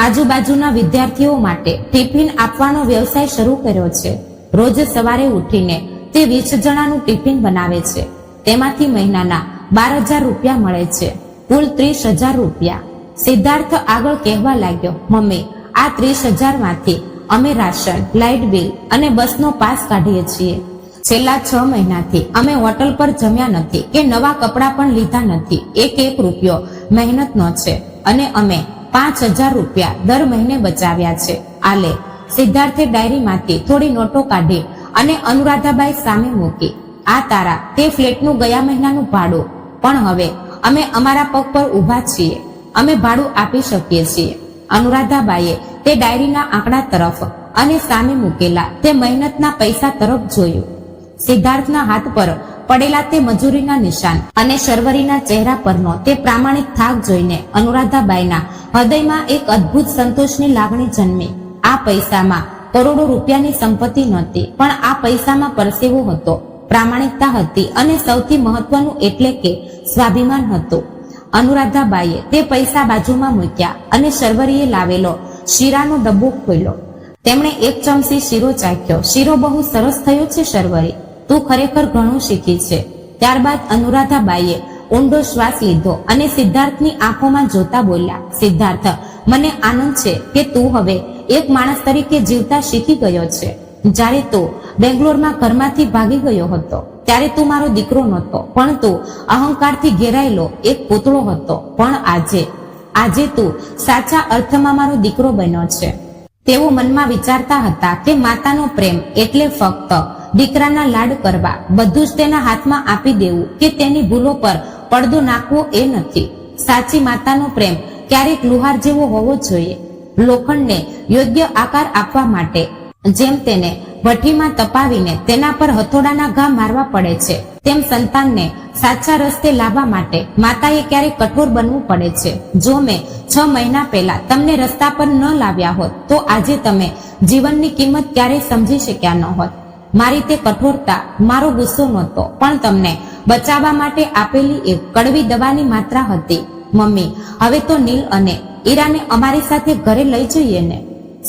આજુબાજુના વિદ્યાર્થીઓ માટે ટિફિન આપવાનો વ્યવસાય શરૂ કર્યો છે. રોજ સવારે ઉઠીને તે 20 જણાનું ટિફિન બનાવે છે. તેમાંથી મહિનાના 12,000 રૂપિયા મળે છે. કુલ 30,000 રૂપિયા. સિદ્ધાર્થ આગળ કહેવા લાગ્યો. મમ્મી, આ 30,000 માંથી અમે રાશન, લાઇટ બિલ અને બસનો પાસ કાઢીએ છીએ. છેલ્લા 6 મહિનાથી અમે હોટલ પર જમ્યા નથી કે નવા કપડાં પણ લીધા નથી. એક રૂપિયો મહેનતનો છે અને અમે 5,000 રૂપિયા દર મહિને બચાવ્યા છે. આલે. સિદ્ધાર્થે ડાયરીમાંથી થોડી નોટો કાઢી અને અનુરાધાબાઈ સામે મૂકી. આ તારા તે ફ્લેટનું ગયા મહિનાનું ભાડું. પણ હવે અમે અમારા પગ પર ઊભા છીએ. અમે ભાડું આપી શકીએ છીએ. અનુરાધાબાઈએ તે ડાયરીના આંકડા તરફ અને સામે મૂકેલા તે મહેનતના પૈસા તરફ જોયું. સિદ્ધાર્થના હાથ પર પડેલા તે મજૂરીના નિશાન અને શર્વરીના ચહેરા પરનો તે પ્રામાણિક થાક જોઈને અનુરાધાબાઈના હૃદયમાં એક અદ્ભુત સંતોષની લાગણી જન્મી. આ પૈસામાં કરોડો રૂપિયાની સંપત્તિ નહોતી, પણ આ પૈસામાં પરસેવો હતો, પ્રામાણિકતા હતી અને સૌથી મહત્વનું એટલે કે સ્વાભિમાન હતું. અનુરાધાબાઈએ તે પૈસા બાજુમાં મૂક્યા અને શર્વરીએ લાવેલો શીરાનો ડબ્બો ખોલ્યો. તેમણે એક ચમચી શીરો ચાખ્યો. શીરો બહુ સરસ થયો છે શર્વરી, તું ખરેખર ઘણું શીખી છે. ત્યારબાદ અનુરાધાબાઈએ ઊંડો શ્વાસ લીધો અને સિદ્ધાર્થની આંખોમાં જોતા બોલ્યા. સિદ્ધાર્થ, મને આનંદ છે કે તું હવે એક માણસ તરીકે જીવતા શીખી ગયો છે. જ્યારે તું બેંગ્લોરમાં ઘરમાંથી ભાગી ગયો હતો ત્યારે તું મારો દીકરો નહોતો, પણ તું અહંકારથી ઘેરાયેલો એક પૂતળો હતો. પણ આજે તું સાચા અર્થમાં મારો દીકરો બન્યો છે. તેઓ મનમાં વિચારતા હતા કે માતાનો પ્રેમ એટલે ફક્ત દીકરાના લાડ કરવા, બધું જ તેના હાથમાં આપી દેવું કે તેની ભૂલો પર પડદો નાખવો એ નથી. સાચી માતાનો પ્રેમ ક્યારેક લુહાર જેવો હોવો જોઈએ. લોખંડને યોગ્ય આકાર આપવા માટે જેમ તેને ભઠ્ઠીમાં તપાવીને તેના પર હથોડાના ઘા મારવા પડે છે, તેમ સંતાનને સાચા રસ્તે લાવવા માટે માતાએ ક્યારેક કઠોર બનવું પડે છે. જો મેં 6 મહિના પહેલા તમને રસ્તા પર ન લાવ્યા હોત તો આજે તમે જીવનની કિંમત ક્યારેય સમજી શક્યા ન હોત. મારી તે કઠોરતા મારો ગુસ્સો નહોતો, પણ તમને બચાવવા માટે આપેલી એક કડવી દવાની માત્રા હતી. મમ્મી, હવે તો નીલ અને ઈરાને અમારી સાથે ઘરે લઈ જઈએ ને?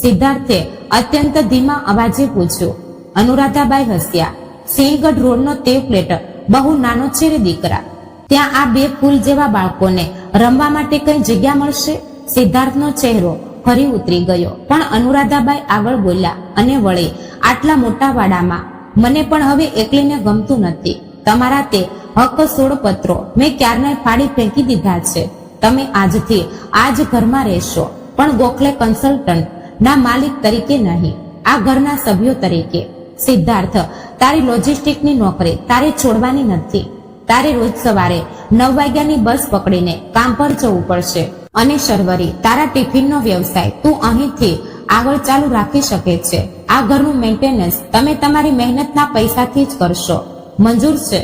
સિદ્ધાર્થે અત્યંત ધીમા અવાજે પૂછ્યું. અનુરાધાબાઈ હસ્યા. સિંહગઢ રોડનો તે ફ્લેટ બહુ નાનો છે રે દીકરા. ત્યાં આ બે ફૂલ જેવા બાળકોને રમવા માટે કઈ જગ્યા મળશે? સિદ્ધાર્થનો ચહેરો ફરી ઉતરી ગયો, પણ અનુરાધાબાઈ આગળ બોલ્યા અને વળી, આટલા મોટા વાડામાં મને પણ હવે એકલીને ગમતું નથી. તમારા તે હક સોળપત્રો મેં ક્યારના ફાડી ફેંકી દીધા છે. તમે આજથી આ જ ઘરમાં રહેશો, પણ ગોખલે કન્સલ્ટન્ટ ના માલિક તરીકે નહીં, આ ઘરના સભ્યો તરીકે. સિદ્ધાર્થ, તારી લોજિસ્ટિકની નોકરી તારે છોડવાની નથી. તારે રોજ સવારે 9 વાગ્યાની બસ પકડીને કામ પર જવું પડશે. અને શર્વરી, તારા ટિફિનનો વ્યવસાય તું અહીંથી આગળ ચાલુ રાખી શકે છે. આ ઘરનું મેન્ટેનન્સ તમે તમારી મહેનતના પૈસાથી જ કરશો. મંજૂર છે?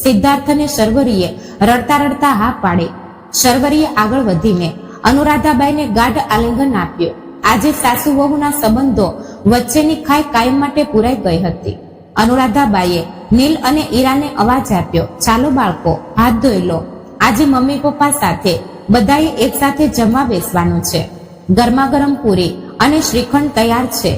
સિદ્ધાર્થને શર્વરીએ રડતા રડતા હા પાડી. શર્વરીએ આગળ વધીને અનુરાધાબાઈને ગાઢ આલિંગન આપ્યું. આજે સાસુ વહુના સંબંધો વચ્ચેની ખાઈ કાયમ માટે પુરાઈ ગઈ હતી. અનુરાધાબાઈએ નીલ અને ઈરાને અવાજ આપ્યો. ચાલો બાળકો, હાથ ધોઈ લો. આજે મમ્મી પપ્પા સાથે બધાએ એક સાથે જમવા બેસવાનું છે. ગરમા ગરમ પૂરી અને શ્રીખંડ તૈયાર છે.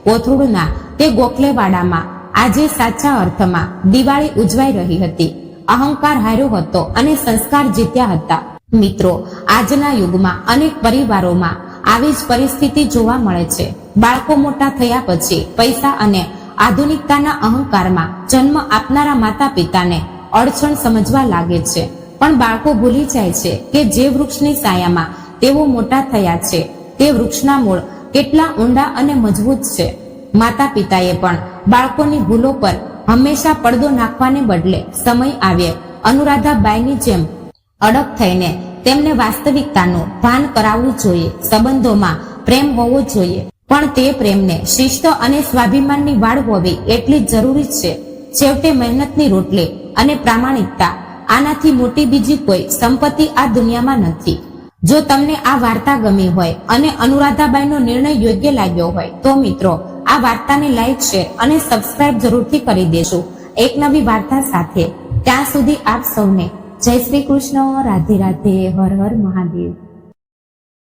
કોથરૂડના તે ગોખલેવાડામાં આજે સાચા અર્થમાં દિવાળી ઉજવાઈ રહી હતી. અહંકાર હાર્યો હતો અને સંસ્કાર જીત્યા હતા. મિત્રો, આજના યુગમાં અનેક પરિવારોમાં આવી જ પરિસ્થિતિ જોવા મળે છે. બાળકો મોટા થયા પછી પૈસા અને આધુનિકતાના અહંકારમાં જન્મ આપનારા માતા પિતાને અડચણ સમજવા લાગે છે. પણ બાળકો ભૂલી જાય છે કે જે વૃક્ષની છાયામાં તેઓ મોટા થયા છે તે વૃક્ષના મૂળ કેટલા ઊંડા અને મજબૂત છે. માતા પિતાએ પણ બાળકોની ભૂલો પર હંમેશા પડદો નાખવાને બદલે સમય આવે અનુરાધાબાઈની જેમ અડગ થઈને તેમને વાસ્તવિકતાનું ભાન કરાવવું જોઈએ. સંબંધોમાં પ્રેમ હોવો જોઈએ, પણ તે પ્રેમને શિસ્ત અને સ્વાભિમાનની વાડ હોવી એટલી જ જરૂરી છે. છેવટે મહેનતની રોટલી અને પ્રામાણિકતા, આનાથી મોટી બીજી કોઈ સંપત્તિ આ દુનિયામાં નથી. જો તમને આ વાર્તા ગમી હોય અને અનુરાધાબાઈનો નિર્ણય યોગ્ય લાગ્યો હોય તો મિત્રો, આ વાર્તાને લાઈક, શેર અને સબસ્ક્રાઇબ જરૂરથી કરી દેજો એક નવી વાર્તા સાથે. ત્યાં સુધી આપ સૌને જય શ્રી કૃષ્ણ, રાધે રાધે, હર હર મહાદેવ.